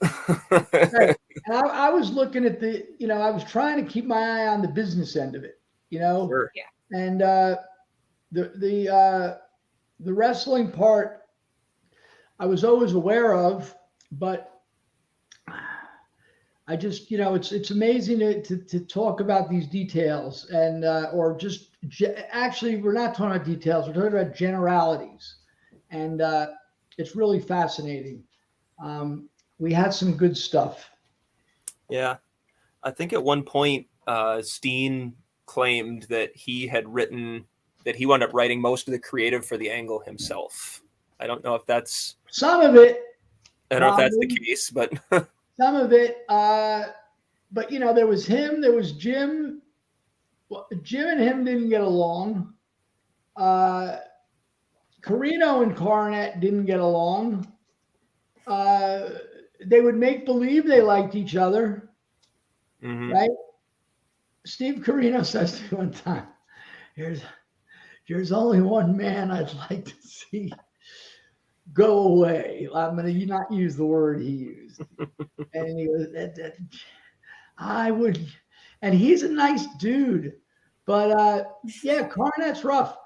Right. And I was looking at I was trying to keep my eye on the business end of it, Sure. Yeah. And the wrestling part I was always aware of, but I just, it's amazing to talk about these details and or just actually we're not talking about details, we're talking about generalities, and it's really fascinating. We had some good stuff. Yeah, I think at one point Steen claimed that he wound up writing most of the creative for the angle himself. I don't know if that's some of it. I don't know if that's the case, but some of it. But there was him, there was Jim. Well, Jim and him didn't get along. Carino and Carnett didn't get along. They would make believe they liked each other, right? Steve Carino says to me one time, "There's only one man I'd like to see go away." I'm going to not use the word he used, and he goes, "I would," and he's a nice dude, but yeah, Carnett's rough.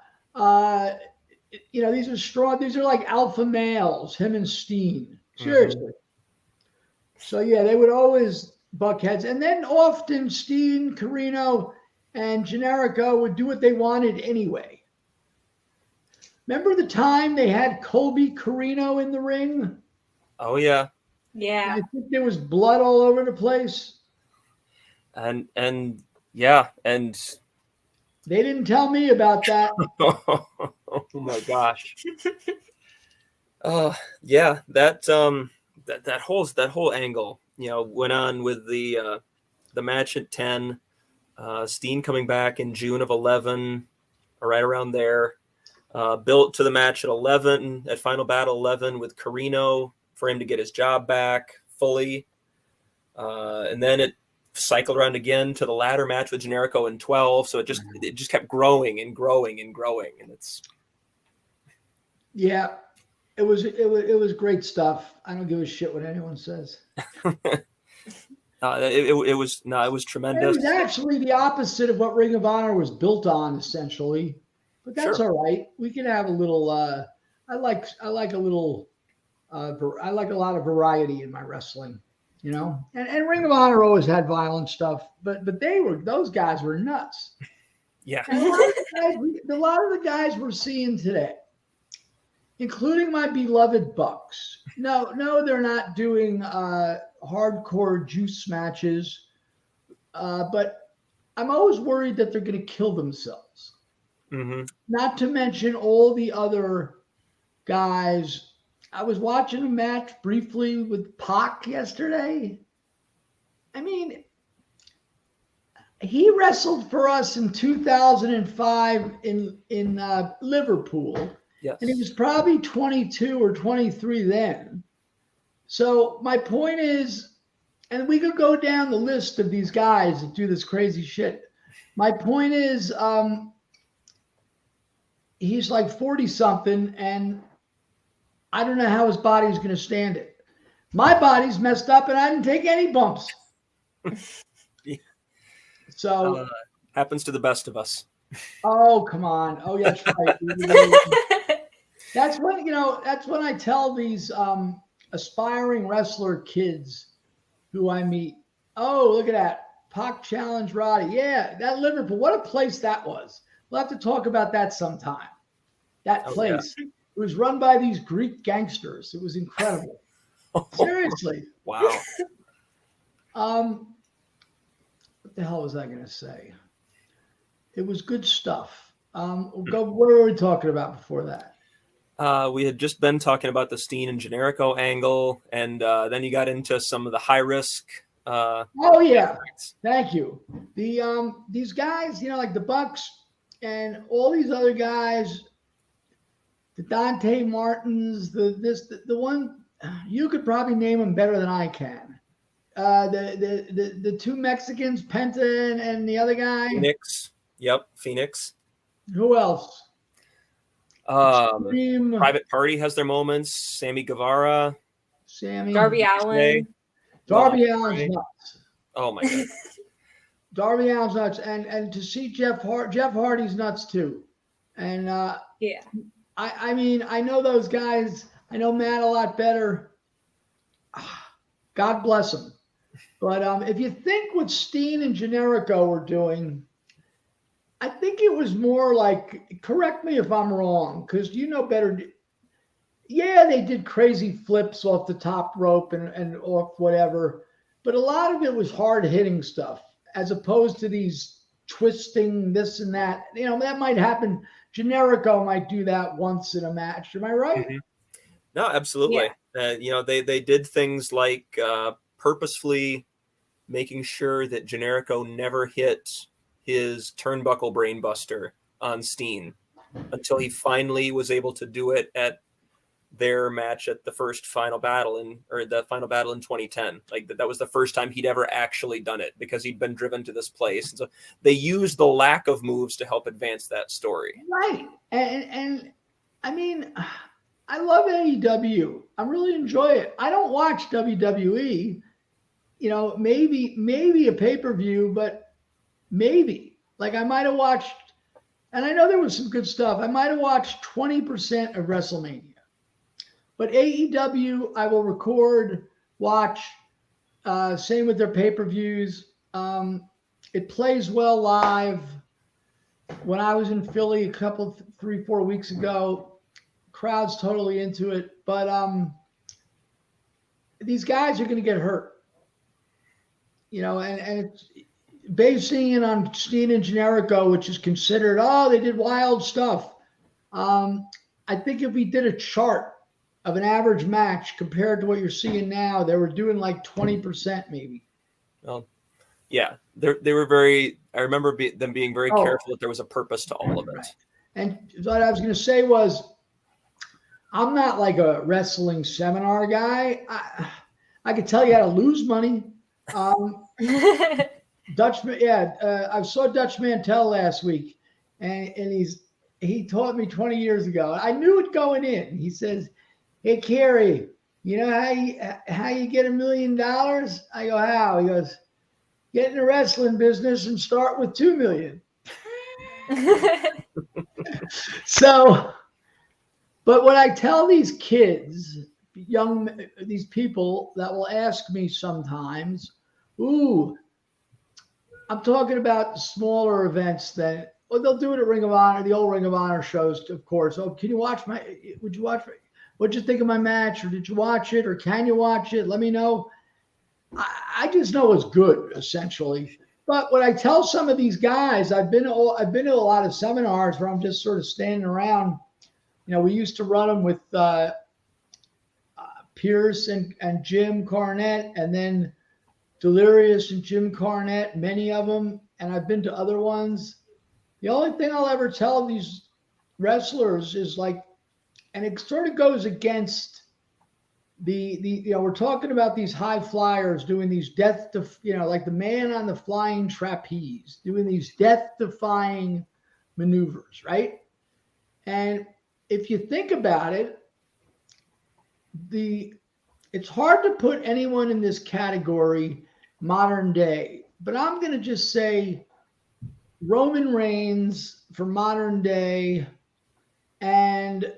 These are strong. These are like alpha males. Him and Steen. Seriously. So yeah, they would always buck heads, and then often Steen, Carino, and Generico would do what they wanted anyway. Remember the time they had Colby Carino in the ring? Oh yeah. Yeah. I think there was blood all over the place. And they didn't tell me about that. Oh my gosh. Yeah, that whole angle, went on with the match at 10, Steen coming back in June of 11, or right around there, built to the match at 11, at Final Battle 11 with Carino for him to get his job back fully. And then it cycled around again to the ladder match with Generico in 12. So it just kept growing and growing and growing. And it's, yeah, it was great stuff. I don't give a shit what anyone says. it was tremendous. It was actually the opposite of what Ring of Honor was built on, essentially. But that's Sure. all right. We can have a little I like a little, I like a lot of variety in my wrestling, you know. And Ring of Honor always had violent stuff, but those guys were nuts. Yeah. And a lot of the guys we're seeing today, including my beloved Bucks. No, they're not doing hardcore juice matches, but I'm always worried that they're going to kill themselves. Mm-hmm. Not to mention all the other guys. I was watching a match briefly with Pac yesterday. I mean, he wrestled for us in 2005 in Liverpool. Yes. And he was probably 22 or 23 then. So my point is, and we could go down the list of these guys that do this crazy shit. My point is, he's like 40 something, and I don't know how his body's going to stand it. My body's messed up, and I didn't take any bumps. Yeah. So happens to the best of us. Oh, come on. Oh, yeah, that's right. That's when I tell these aspiring wrestler kids who I meet, oh, look at that. Pac challenge Roddy. Yeah, that Liverpool. What a place that was. We'll have to talk about that sometime. That place. Yeah. It was run by these Greek gangsters. It was incredible. Seriously. Wow. What the hell was I going to say? It was good stuff. What were we talking about before that? We had just been talking about the Steen and Generico angle, and then you got into some of the high risk. Oh yeah, thank you. These guys, like the Bucks and all these other guys, the Dante Martins, the one you could probably name them better than I can. The two Mexicans, Penta and the other guy. Phoenix. Yep, Phoenix. Who else? Private Party has their moments. Sammy Guevara. Darby Allin. Darby Allin's nuts. Oh my god. Darby Allin's nuts, and to see Jeff Hardy's nuts too. And yeah, I mean, I know those guys. I know Matt a lot better. God bless him. But if you think what Steen and Generico were doing, I think it was more like, correct me if I'm wrong, because you know better. Yeah, they did crazy flips off the top rope and off whatever, but a lot of it was hard hitting stuff as opposed to these twisting this and that. That might happen. Generico might do that once in a match. Am I right? Mm-hmm. No, absolutely. Yeah. They did things like purposefully making sure that Generico never hit his turnbuckle brainbuster on Steen until he finally was able to do it at their match at the final battle in 2010. Like that was the first time he'd ever actually done it because he'd been driven to this place. And so they used the lack of moves to help advance that story. Right. And I mean, I love AEW. I really enjoy it. I don't watch WWE, maybe a pay-per-view, but maybe like I might have watched, and I know there was some good stuff. I might have watched 20% of WrestleMania, but AEW I will watch. Same with their pay-per-views. It plays well live. When I was in Philly 3-4 weeks ago, crowd's totally into it. But these guys are going to get hurt, and it's basing it on Steen and Generico, which is considered, they did wild stuff. I think if we did a chart of an average match compared to what you're seeing now, they were doing like 20% maybe. Well, yeah, they were very. I remember them being very careful that there was a purpose to all of it. Right. And what I was going to say was, I'm not like a wrestling seminar guy. I could tell you how to lose money. Dutchman, I saw Dutch Mantel last week, and he taught me 20 years ago. I knew it going in. He says, "Hey, Cary, you know how you get $1 million?" I go, "How?" He goes, "Get in the wrestling business and start with $2 million." So, But what I tell these kids, these people that will ask me sometimes, ooh, I'm talking about smaller events that, well, they'll do it at Ring of Honor, the old Ring of Honor shows, of course. Oh, would you watch what'd you think of my match? Or did you watch it? Or can you watch it? Let me know. I just know it's good, essentially. But when I tell some of these guys, I've been to a lot of seminars where I'm just sort of standing around. We used to run them with Pierce and Jim Carnett, and then Delirious and Jim Carnett, many of them. And I've been to other ones. The only thing I'll ever tell these wrestlers is like, and it sort of goes against we're talking about these high flyers doing these like the man on the flying trapeze, doing these death-defying maneuvers, right? And if you think about it, it's hard to put anyone in this category modern day, but I'm going to just say Roman Reigns for modern day, and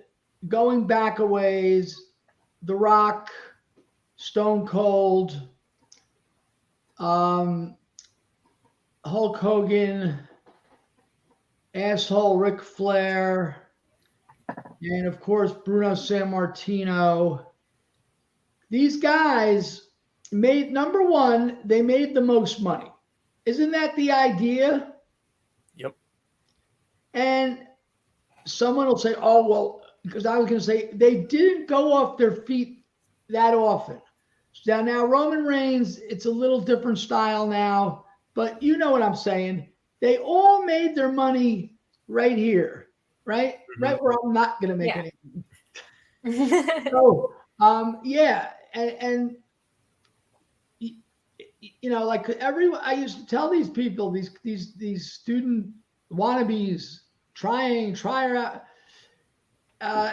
going back a ways, The Rock, Stone Cold, Hulk Hogan, asshole Ric Flair, and of course Bruno Sammartino. These guys made, number one, they made the most money. Isn't that the idea? Yep. And someone will say, oh, well, because I was going to say they didn't go off their feet that often. Now Roman Reigns, it's a little different style now, but you know what I'm saying. They all made their money right here, right? Mm-hmm. Right where I'm not going to make anything. So, yeah. And like I used to tell these people, these student wannabes try out.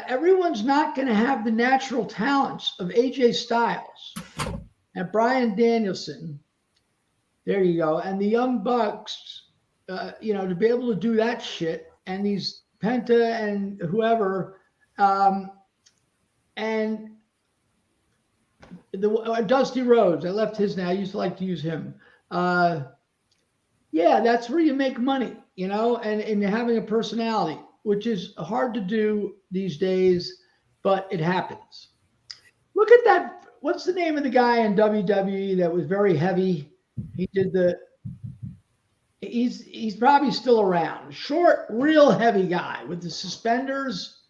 Everyone's not going to have the natural talents of AJ Styles and Bryan Danielson. There you go. And the Young Bucks, to be able to do that shit, and these Penta and whoever, and the Dusty Rhodes. I left his name. I used to like to use him. Yeah, that's where you make money, and having a personality, which is hard to do these days, but it happens. Look at that. What's the name of the guy in WWE that was very heavy? He's probably still around. Short, real heavy guy with the suspenders.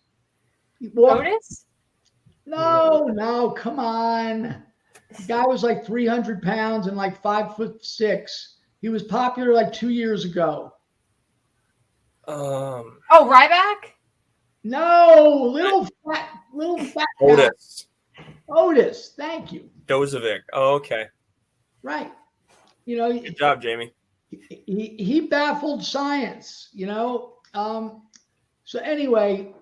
Otis? No, come on. The guy was like 300 pounds and like 5'6". He was popular like 2 years ago. Ryback? No, little fat Otis. Guy. Otis, thank you. Dozovic. Oh, okay. Right. Good job, Jamie. He baffled science, So anyway,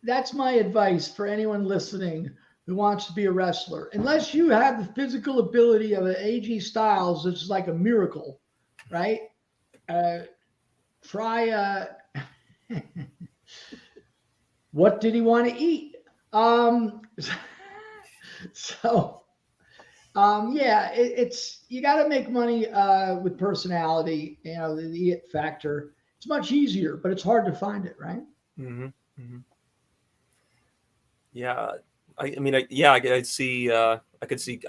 that's my advice for anyone listening who wants to be a wrestler. Unless you have the physical ability of an AJ Styles, which is like a miracle, right? Try what did he want to eat? It's you got to make money with personality, the it factor. It's much easier, but it's hard to find it, right? Mm-hmm. Mm-hmm. Yeah, I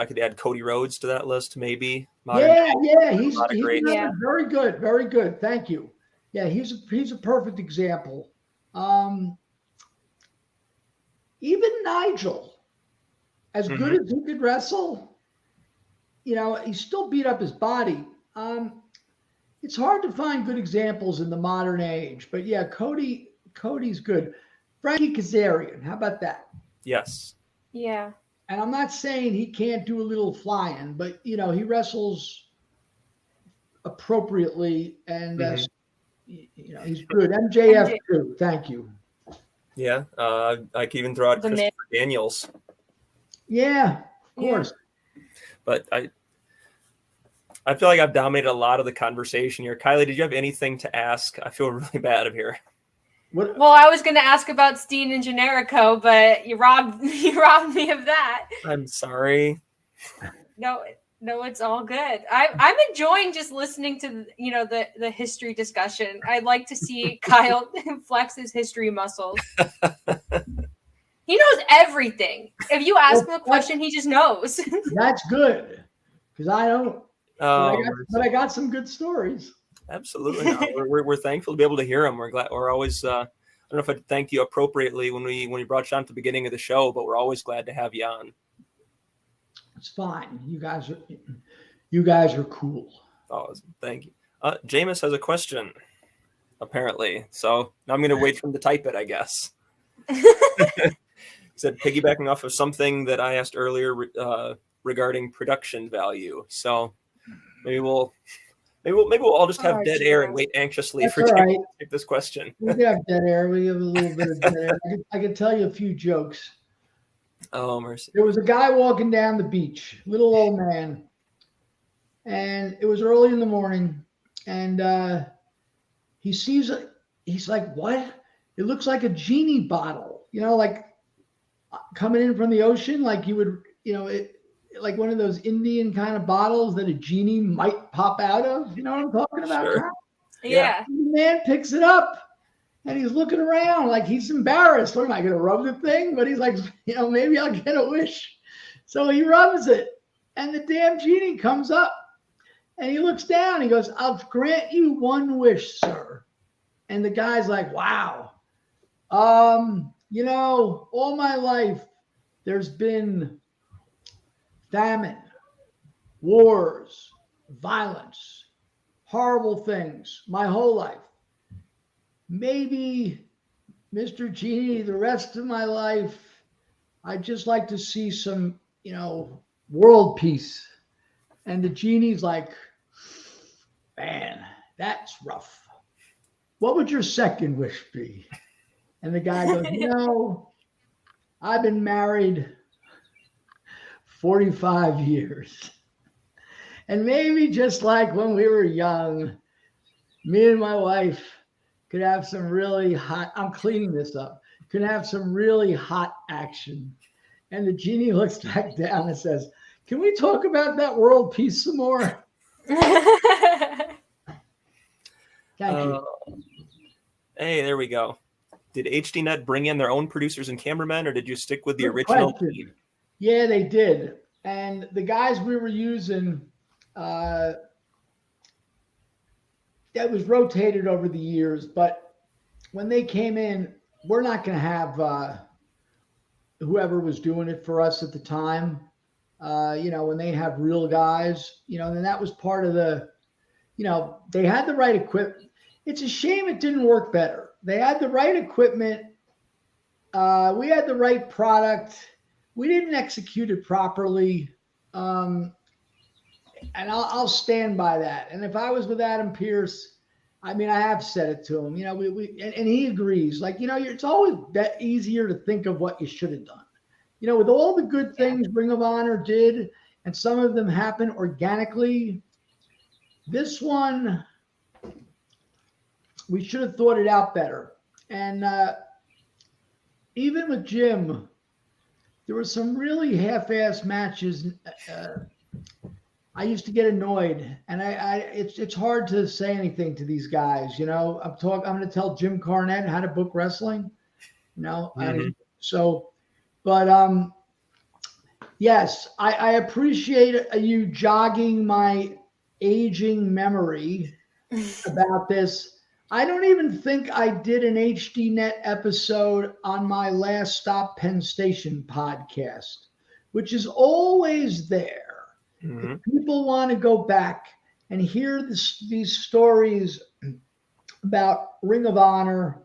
could add Cody Rhodes to that list, maybe. He's very good, very good. Thank you. Yeah, he's a perfect example. Even Nigel, as good as he could wrestle, he still beat up his body. It's hard to find good examples in the modern age, but yeah, Cody's good. Frankie Kazarian, how about that? Yes. Yeah. And I'm not saying he can't do a little flying, but he wrestles appropriately, and he's good. MJF too. Thank you. Yeah, I could even throw out Christopher Daniels. Yeah, of course. But I feel like I've dominated a lot of the conversation here. Kiley, did you have anything to ask? I feel really bad of here. What? Well, I was going to ask about Steen and Generico, but you robbed me of that. I'm sorry. No, it's all good. I'm enjoying just listening to the history discussion. I'd like to see Kyle flex his history muscles. He knows everything. If you ask him a question, he just knows. That's good, because I don't. Oh, but I got some good stories. Absolutely. No. We're thankful to be able to hear them. We're glad. We're always. I don't know if I thanked you appropriately when we brought you on at the beginning of the show, but we're always glad to have you on. It's fine. You guys are cool. Oh, thank you. Jameis has a question, apparently. So now I'm going to wait for him to type it, I guess. He said, piggybacking off of something that I asked earlier regarding production value. So maybe we'll all just have dead air and wait anxiously for Jameis to take this question. We have dead air. We have a little bit of dead air. I can tell you a few jokes. Oh, mercy. There was a guy walking down the beach, little old man, and it was early in the morning, and he's like, what? It looks like a genie bottle, like coming in from the ocean, like you would, like one of those Indian kind of bottles that a genie might pop out of. You know what I'm talking about? Sure. Yeah. The man picks it up. And he's looking around like he's embarrassed. What am I going to rub the thing? But he's like, maybe I'll get a wish. So he rubs it. And the damn genie comes up. And he looks down. He goes, I'll grant you one wish, sir. And the guy's like, wow. All my life, there's been famine, wars, violence, horrible things my whole life. Maybe, Mr. Genie, the rest of my life, I'd just like to see some, world peace. And the genie's like, man, that's rough. What would your second wish be? And the guy goes, I've been married 45 years. And maybe just like when we were young, me and my wife could have some really hot, I'm cleaning this up, could have some really hot action. And the genie looks back down and says, can we talk about that world peace some more? Thank you. Hey, there we go. Did HDNet bring in their own producers and cameramen, or did you stick with the original team? Yeah, they did. And the guys we were using, that was rotated over the years, but when they came in, we're not going to have whoever was doing it for us at the time. When they have real guys, and that was part of the, they had the right equipment. It's a shame it didn't work better. They had the right equipment. We had the right product. We didn't execute it properly. And I'll stand by that. And if I was with Adam Pierce, I have said it to him, and he agrees. Like, it's always that easier to think of what you should have done. With all the good things Ring of Honor did, and some of them happen organically, this one, we should have thought it out better. And even with Jim, there were some really half-assed matches. I used to get annoyed, and it's hard to say anything to these guys. I'm going to tell Jim Carnett how to book wrestling. Yes, I appreciate you jogging my aging memory about this. I don't even think I did an HDNet episode on my Last Stop Penn Station podcast, which is always there. Mm-hmm. If people want to go back and hear these stories about Ring of Honor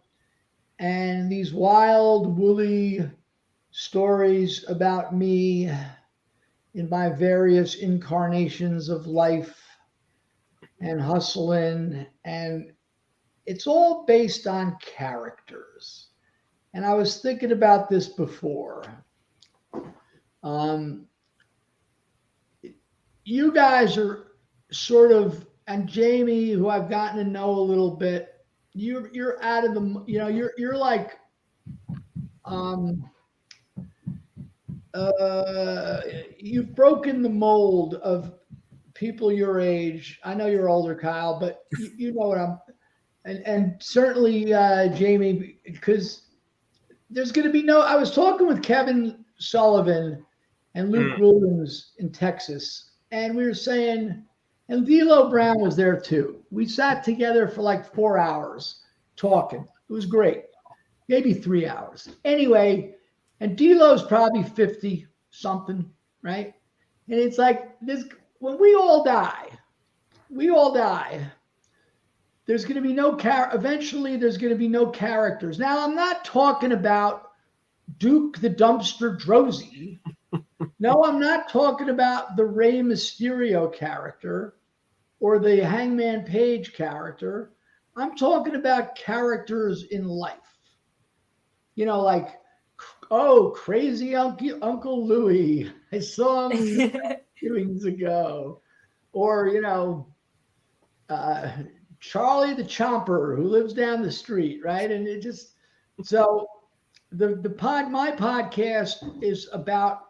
and these wild, woolly stories about me in my various incarnations of life and hustling, and it's all based on characters. And I was thinking about this before. You guys are sort of, and Jamie, who I've gotten to know a little bit, you're out of the, you're like, you've broken the mold of people your age. I know you're older, Kyle, but you know what and certainly Jamie, because there's going to be I was talking with Kevin Sullivan and Luke Williams in Texas, and we were saying, and D'Lo Brown was there too. We sat together for like 4 hours talking. It was great. Maybe 3 hours. Anyway, and D'Lo's probably 50 something, right? And it's like this, when we all die, there's going to be eventually there's going to be no characters. Now, I'm not talking about Duke the Dumpster Drozy. No, I'm not talking about the Rey Mysterio character or the Hangman Page character. I'm talking about characters in life. Like, crazy Uncle Louie. I saw him 2 weeks ago. Or, Charlie the Chomper, who lives down the street, right? And it just, so my podcast is about,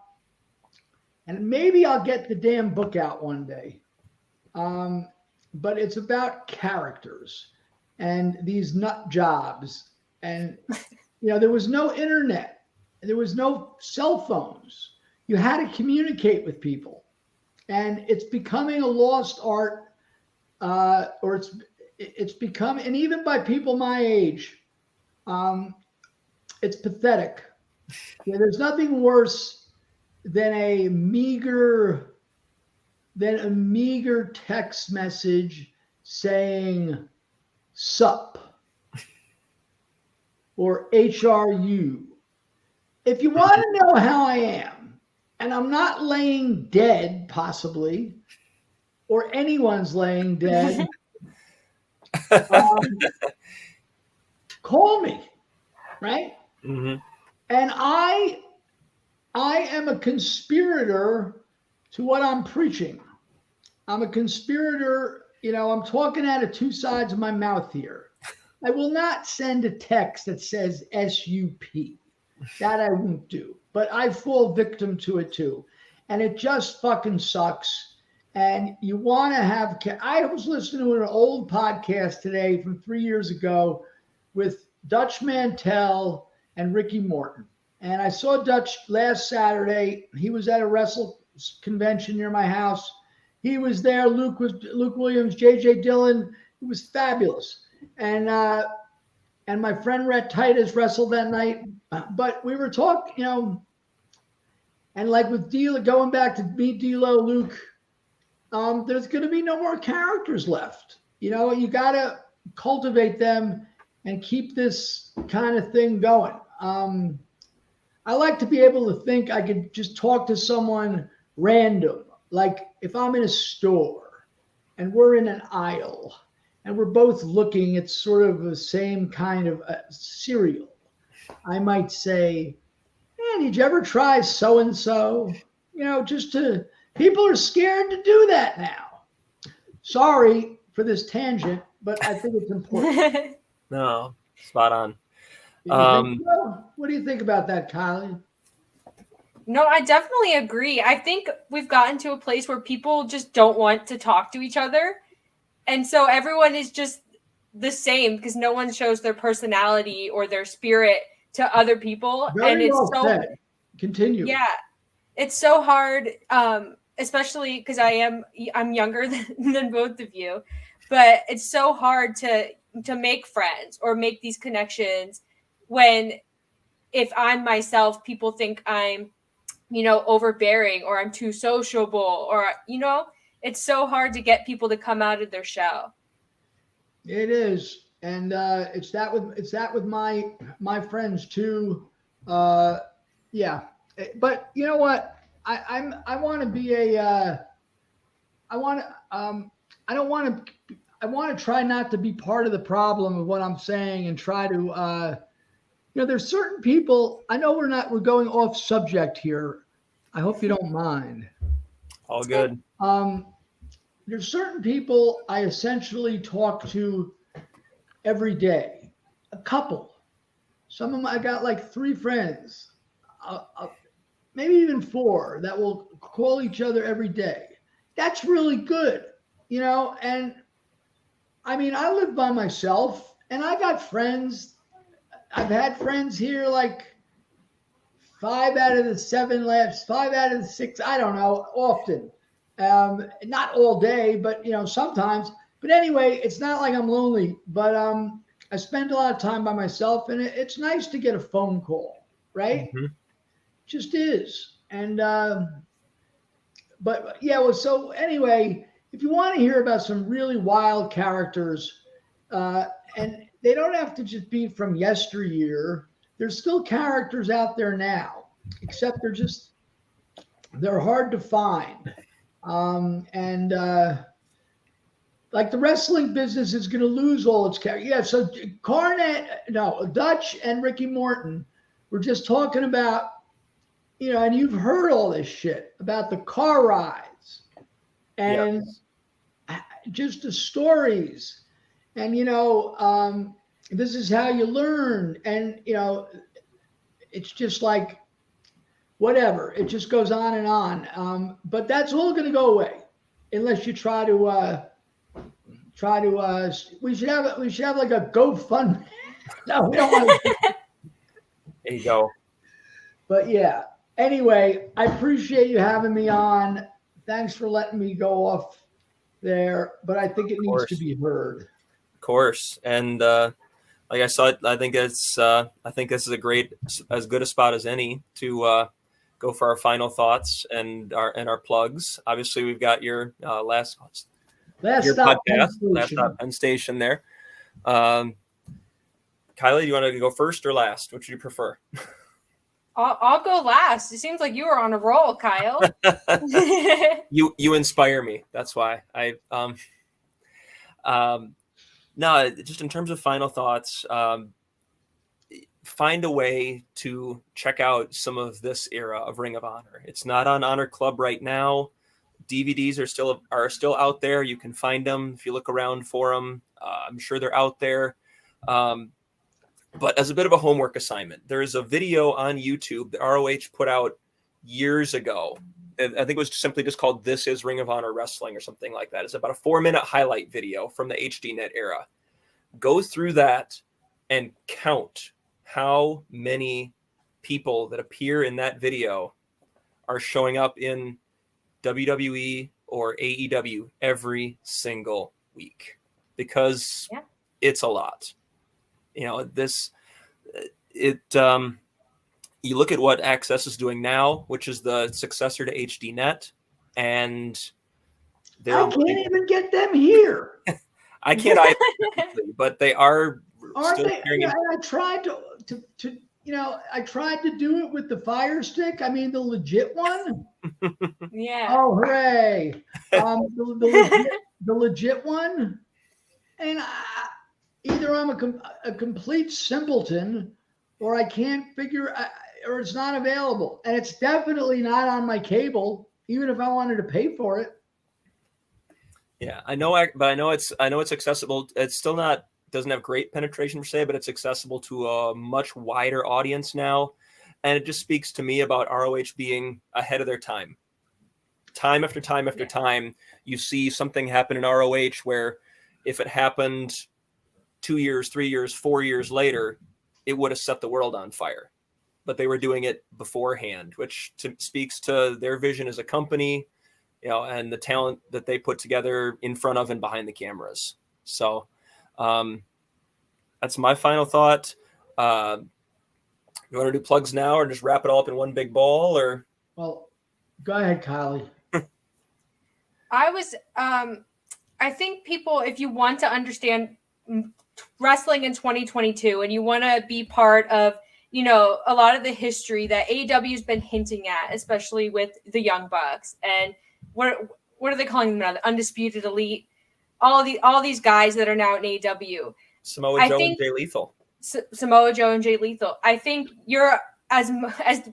and maybe I'll get the damn book out one day. But it's about characters and these nut jobs. And, there was no internet. There was no cell phones. You had to communicate with people. And it's becoming a lost art, or it's become, and even by people my age, it's pathetic. There's nothing worse than a meager text message saying sup or HRU. If you want to know how I am, and I'm not laying dead possibly, or anyone's laying dead, call me, right? Mm-hmm. And I am a conspirator to what I'm preaching. I'm a conspirator, I'm talking out of two sides of my mouth here. I will not send a text that says SUP. That I won't do. But I fall victim to it too. And it just fucking sucks. And you want to have, I was listening to an old podcast today from 3 years ago with Dutch Mantell and Ricky Morton. And I saw Dutch last Saturday. He was at a wrestle convention near my house. He was there. Luke Williams, JJ Dillon. It was fabulous. And my friend Rhett Titus wrestled that night. But we were talking, and like with D'Lo, going back to meet D'Lo, Luke, there's going to be no more characters left. You got to cultivate them and keep this kind of thing going. I like to be able to think I could just talk to someone random. Like if I'm in a store and we're in an aisle and we're both looking at sort of the same kind of cereal, I might say, hey, did you ever try so-and-so? People are scared to do that now. Sorry for this tangent, but I think it's important. No, spot on. What do you think about that, Kylie? No, I definitely agree. I think we've gotten to a place where people just don't want to talk to each other. And so everyone is just the same because no one shows their personality or their spirit to other people. Very and it's well so said. Continue. Yeah. It's so hard, especially because I'm younger than both of you. But it's so hard to make friends or make these connections when if I'm myself, people think I'm, overbearing or I'm too sociable or, it's so hard to get people to come out of their shell. It is. And it's that with my friends too. Yeah. But you know what? I want to be I want to try not to be part of the problem of what I'm saying and try to there's certain people, I know we're going off subject here. I hope you don't mind. All good. There's certain people I essentially talk to every day. A couple. Some of them, I got like 3 friends, maybe even 4 that will call each other every day. That's really good, you know. And I mean, I live by myself, and I got friends. I've had friends here like 5 out of the 7 last, 5 out of the 6, I don't know, often. Not all day, but you know, sometimes. But anyway, it's not like I'm lonely, but I spend a lot of time by myself, and it's nice to get a phone call, right? Mm-hmm. Just is. And but yeah, well, so anyway, if you want to hear about some really wild characters, and they don't have to just be from yesteryear, there's still characters out there now, except they're hard to find. Like the wrestling business is going to lose all its characters. Yeah, so Dutch and Ricky Morton were just talking about, you know, and you've heard all this shit about the car rides and just the stories. And, you know, this is how you learn. And, you know, it's just like, whatever. It just goes on and on. But that's all going to go away unless you try to we should have like a GoFundMe. No, we don't want to. There you go. But yeah. Anyway, I appreciate you having me on. Thanks for letting me go off there, but I think it needs to be heard. Of course. And like I said, I think this is as good a spot as any to go for our final thoughts and our plugs. Obviously, we've got your last stop Penn Station there. Kylie, do you want to go first or last? What do you prefer? I'll go last. It seems like you were on a roll, Kyle. You inspire me. That's why no, just in terms of final thoughts, find a way to check out some of this era of Ring of Honor. It's not on Honor Club right now. DVDs are still out there. You can find them if you look around for them. I'm sure they're out there. But as a bit of a homework assignment, there is a video on YouTube that ROH put out years ago. I think it was simply just called "This Is Ring of Honor Wrestling" or something like that. It's about a 4-minute highlight video from the HDNet era. Go through that and count how many people that appear in that video are showing up in WWE or AEW every single week, because it's a lot. You know, you look at what Access is doing now, which is the successor to HDNet, and I can't even get them here. I can't either, but they are still I tried to you know, I tried to do it with the Fire Stick. I mean, the legit one. Yeah. Oh, hooray! The legit one, and either I'm a complete simpleton, or I can't figure, or it's not available, and it's definitely not on my cable, even if I wanted to pay for it. Yeah, I know it's accessible. It's still doesn't have great penetration per se, but it's accessible to a much wider audience now, and it just speaks to me about ROH being ahead of their time. Time after time after time, you see something happen in ROH where if it happened 2 years, 3 years, 4 years later, it would have set the world on fire. But they were doing it beforehand, which speaks to their vision as a company, you know, and the talent that they put together in front of and behind the cameras. So that's my final thought. You want to do plugs now or just wrap it all up in one big ball? Or well, go ahead, Kylie. I think people, if you want to understand wrestling in 2022 and you want to be part of, you know, a lot of the history that AEW has been hinting at, especially with the Young Bucks and what are they calling them now? The Undisputed Elite, all these guys that are now in AEW. Samoa Joe and Jay Lethal. Samoa Joe and Jay Lethal. I think you're as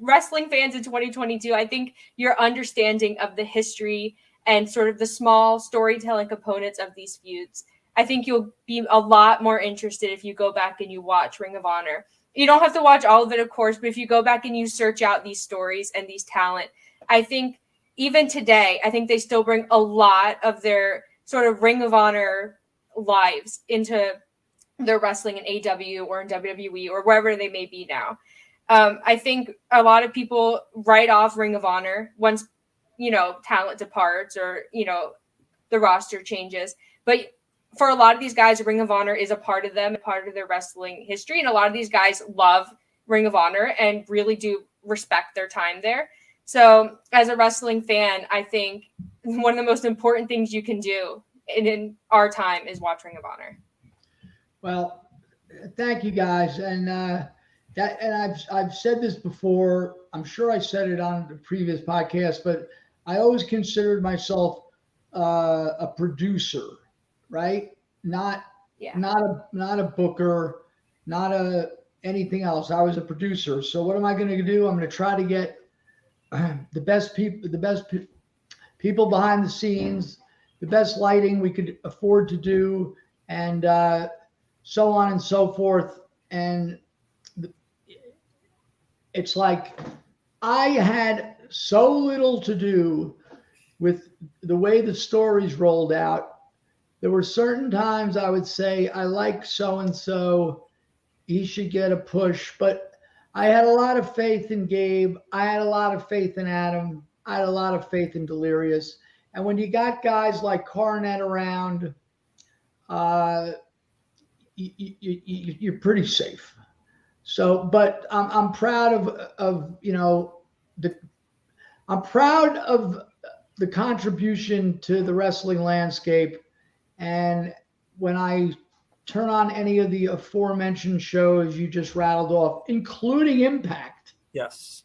wrestling fans in 2022. I think your understanding of the history and sort of the small storytelling components of these feuds, I think you'll be a lot more interested if you go back and you watch Ring of Honor. You don't have to watch all of it, of course, but if you go back and you search out these stories and these talent, I think even today, I think they still bring a lot of their sort of Ring of Honor lives into their wrestling in AEW or in WWE or wherever they may be now. I think a lot of people write off Ring of Honor once, talent departs or, the roster changes. But for a lot of these guys, Ring of Honor is a part of them, a part of their wrestling history. And a lot of these guys love Ring of Honor and really do respect their time there. So as a wrestling fan, I think one of the most important things you can do in our time is watch Ring of Honor. Well, thank you guys. And I've said this before. I'm sure I said it on the previous podcast, but I always considered myself a producer, right? Not a booker, not anything else. I was a producer. So what am I going to do? I'm going to try to get the best people behind the scenes, the best lighting we could afford to do, and so on and so forth. And it's like I had so little to do with the way the stories rolled out. There were certain times I would say, I like so-and-so, he should get a push. But I had a lot of faith in Gabe. I had a lot of faith in Adam. I had a lot of faith in Delirious. And when you got guys like Carnett around, you're pretty safe. So, but I'm proud of I'm proud of the contribution to the wrestling landscape. And when I turn on any of the aforementioned shows you just rattled off, including Impact, yes,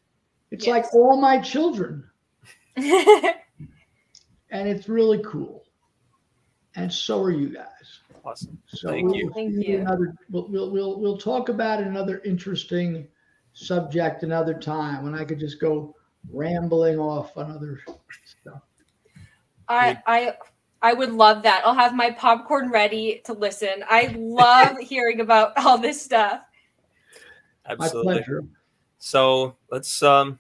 it's like all my children. And it's really cool. And so are you guys. Awesome. So Thank you. We'll talk about another interesting subject another time when I could just go rambling off on other stuff. I would love that. I'll have my popcorn ready to listen. I love hearing about all this stuff. Absolutely. My pleasure. So let's feel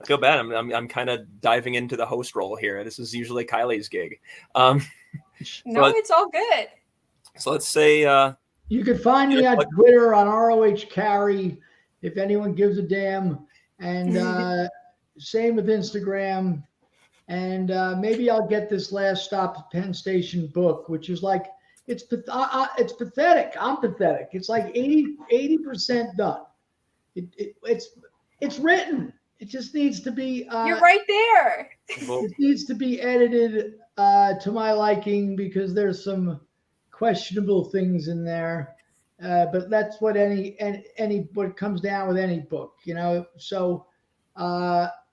bad. I'm kind of diving into the host role here. This is usually Kiley's gig. It's all good. So let's say you can find me on Twitter on ROH Cary if anyone gives a damn, and same with Instagram. And maybe I'll get this Last Stop at Penn Station book, which is like it's pathetic. I'm pathetic. It's like 80% done. It's written. It just needs to be. You're right there. It needs to be edited to my liking because there's some questionable things in there. But that's what what comes down with any book, So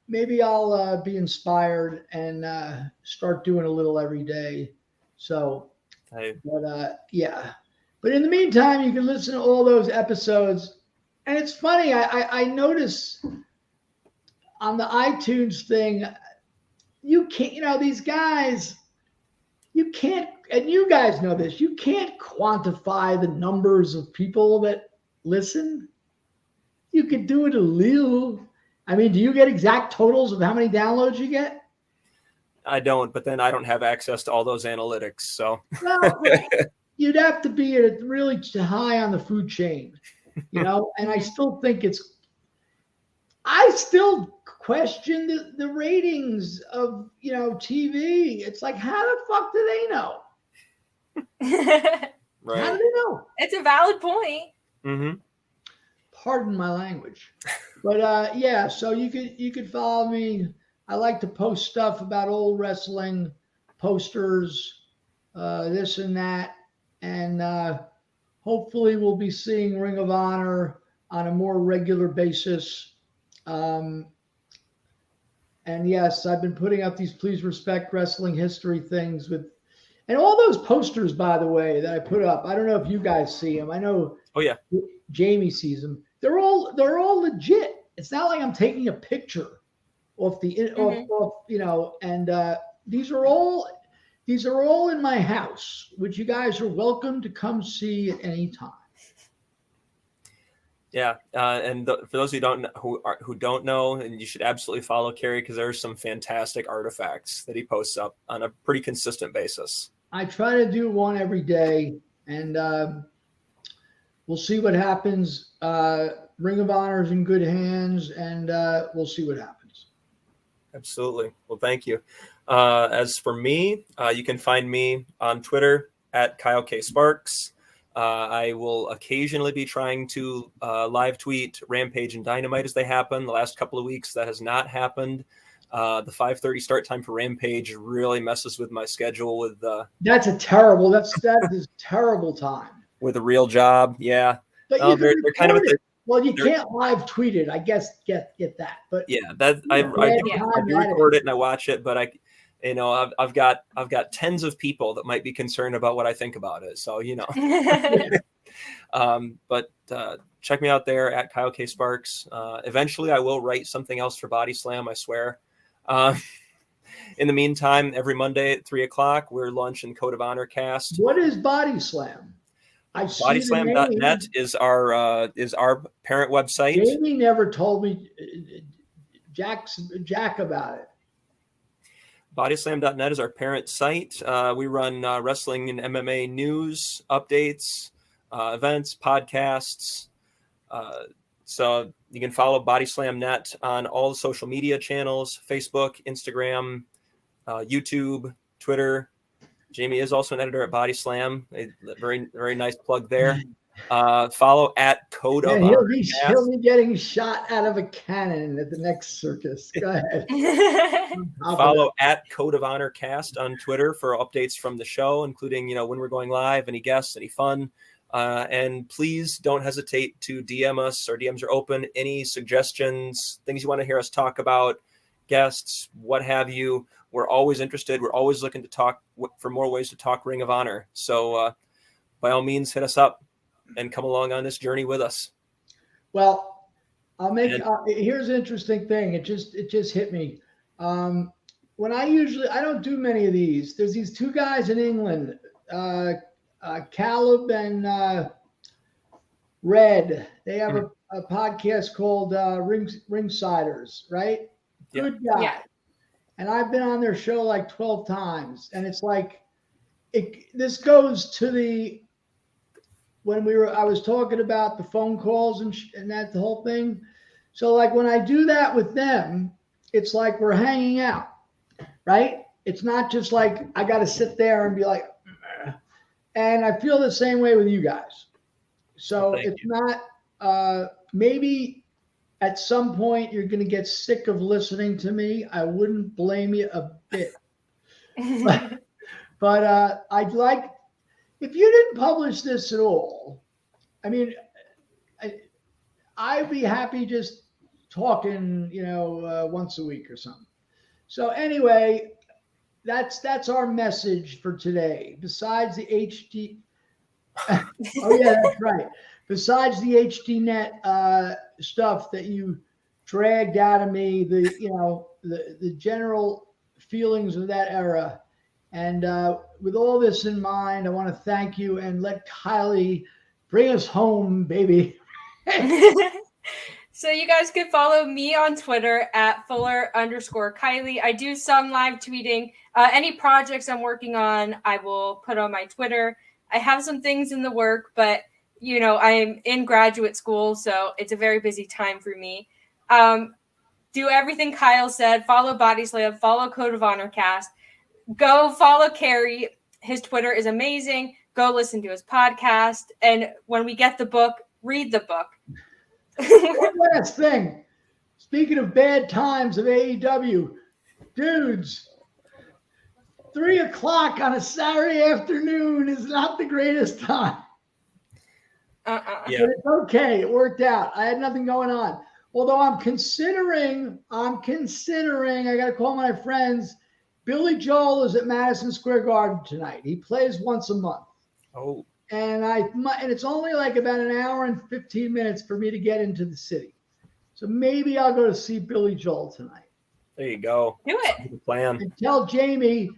maybe I'll be inspired and start doing a little every day. So, But in the meantime, you can listen to all those episodes. And it's funny, I notice on the iTunes thing, you can't, these guys, you can't, and you guys know this, you can't quantify the numbers of people that listen. You could do it a little. I mean, do you get exact totals of how many downloads you get? I don't, but then I don't have access to all those analytics. So well, you'd have to be really high on the food chain, and I still think I still question the ratings of, TV. It's like, how the fuck do they know? Right. How do they know? It's a valid point. Mm-hmm. Pardon my language. But so you could follow me. I like to post stuff about old wrestling, posters, this and that. And hopefully we'll be seeing Ring of Honor on a more regular basis. And yes, I've been putting up these Please Respect Wrestling History things and all those posters, by the way, that I put up. I don't know if you guys see them. I know. Oh yeah. Jamie sees them. They're all legit. It's not like I'm taking a picture off the, and these are all, These are all in my house, which you guys are welcome to come see at any time. Yeah, and for those who don't know, and you should absolutely follow Cary because there are some fantastic artifacts that he posts up on a pretty consistent basis. I try to do one every day, and we'll see what happens. Ring of Honor is in good hands, and we'll see what happens. Absolutely. Well, thank you. As for me, you can find me on Twitter at Kyle K. Sparks. I will occasionally be trying to live tweet Rampage and Dynamite as they happen. The last couple of weeks, that has not happened. The 5:30 start time for Rampage really messes with my schedule with that is terrible time. With a real job, yeah. But they're kind of you can't live tweet it. I guess get that. But yeah, I do record it and I watch it, but I've got tens of people that might be concerned about what I think about it. So, but check me out there at Kyle K. Sparks. Eventually I will write something else for Body Slam, I swear. In the meantime, every Monday at 3:00, we're launching Code of Honor cast. What is Body Slam? Bodyslam.net is our parent website. Jamie never told me Jack about it. Bodyslam.net is our parent site. We run wrestling and MMA news, updates, events, podcasts. So you can follow Bodyslam.net on all the social media channels, Facebook, Instagram, YouTube, Twitter. Jamie is also an editor at Body Slam. A very, very nice plug there. Follow at Code of Honor. He'll be getting shot out of a cannon at the next circus. Go ahead. Follow at Code of Honor Cast on Twitter for updates from the show, including when we're going live, any guests, any fun. And please don't hesitate to DM us. Our DMs are open. Any suggestions, things you want to hear us talk about, guests, what have you. We're always interested. We're always looking to talk for more ways to talk Ring of Honor. So by all means, hit us up and come along on this journey with us. Well, here's an interesting thing. It just hit me. When I don't do many of these. There's these two guys in England, Caleb and Red. They have a podcast called Ringsiders, right? Yep. Good guy. Yeah. And I've been on their show like 12 times. And it's like, this goes to I was talking about the phone calls and that the whole thing. So like when I do that with them, it's like we're hanging out, right? It's not just like I got to sit there and be like, and I feel the same way with you guys. So not, maybe at some point you're going to get sick of listening to me. I wouldn't blame you a bit. But I'd like, if you didn't publish this at all, I mean, I'd be happy just talking, once a week or something. So anyway, that's our message for today. Besides the HD, oh yeah, that's right. Besides the HDNet stuff that you dragged out of me, the general feelings of that era. And with all this in mind, I want to thank you and let Kiley bring us home, baby. So you guys can follow me on Twitter at Fuller_Kiley. I do some live tweeting. Any projects I'm working on, I will put on my Twitter. I have some things in the work, but I'm in graduate school, so it's a very busy time for me. Do everything Kyle said. Follow Body Slam. Follow Code of Honor Cast. Go follow Cary. His Twitter is amazing. Go listen to his podcast. And when we get the book, read the book. One last thing. Speaking of bad times of AEW, dudes, 3:00 on a Saturday afternoon is not the greatest time. Yeah. But it's okay. It worked out. I had nothing going on. Although I'm considering, I got to call my friends. Billy Joel is at Madison Square Garden tonight. He plays once a month. Oh. And it's only like about an hour and 15 minutes for me to get into the city. So maybe I'll go to see Billy Joel tonight. There you go. Do it. Good plan. And tell Jamie,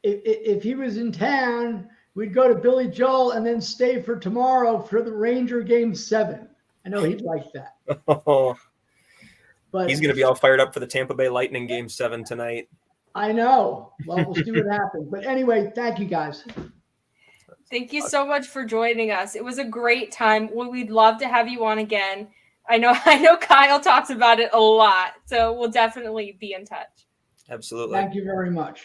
if he was in town, we'd go to Billy Joel and then stay for tomorrow for the Ranger Game 7. I know he'd like that. But he's going to be all fired up for the Tampa Bay Lightning Game 7 tonight. I know. Well, we'll see what happens. But anyway, thank you guys. Thank you so much for joining us. It was a great time. We'd love to have you on again. I know Kyle talks about it a lot, so we'll definitely be in touch. Absolutely. Thank you very much.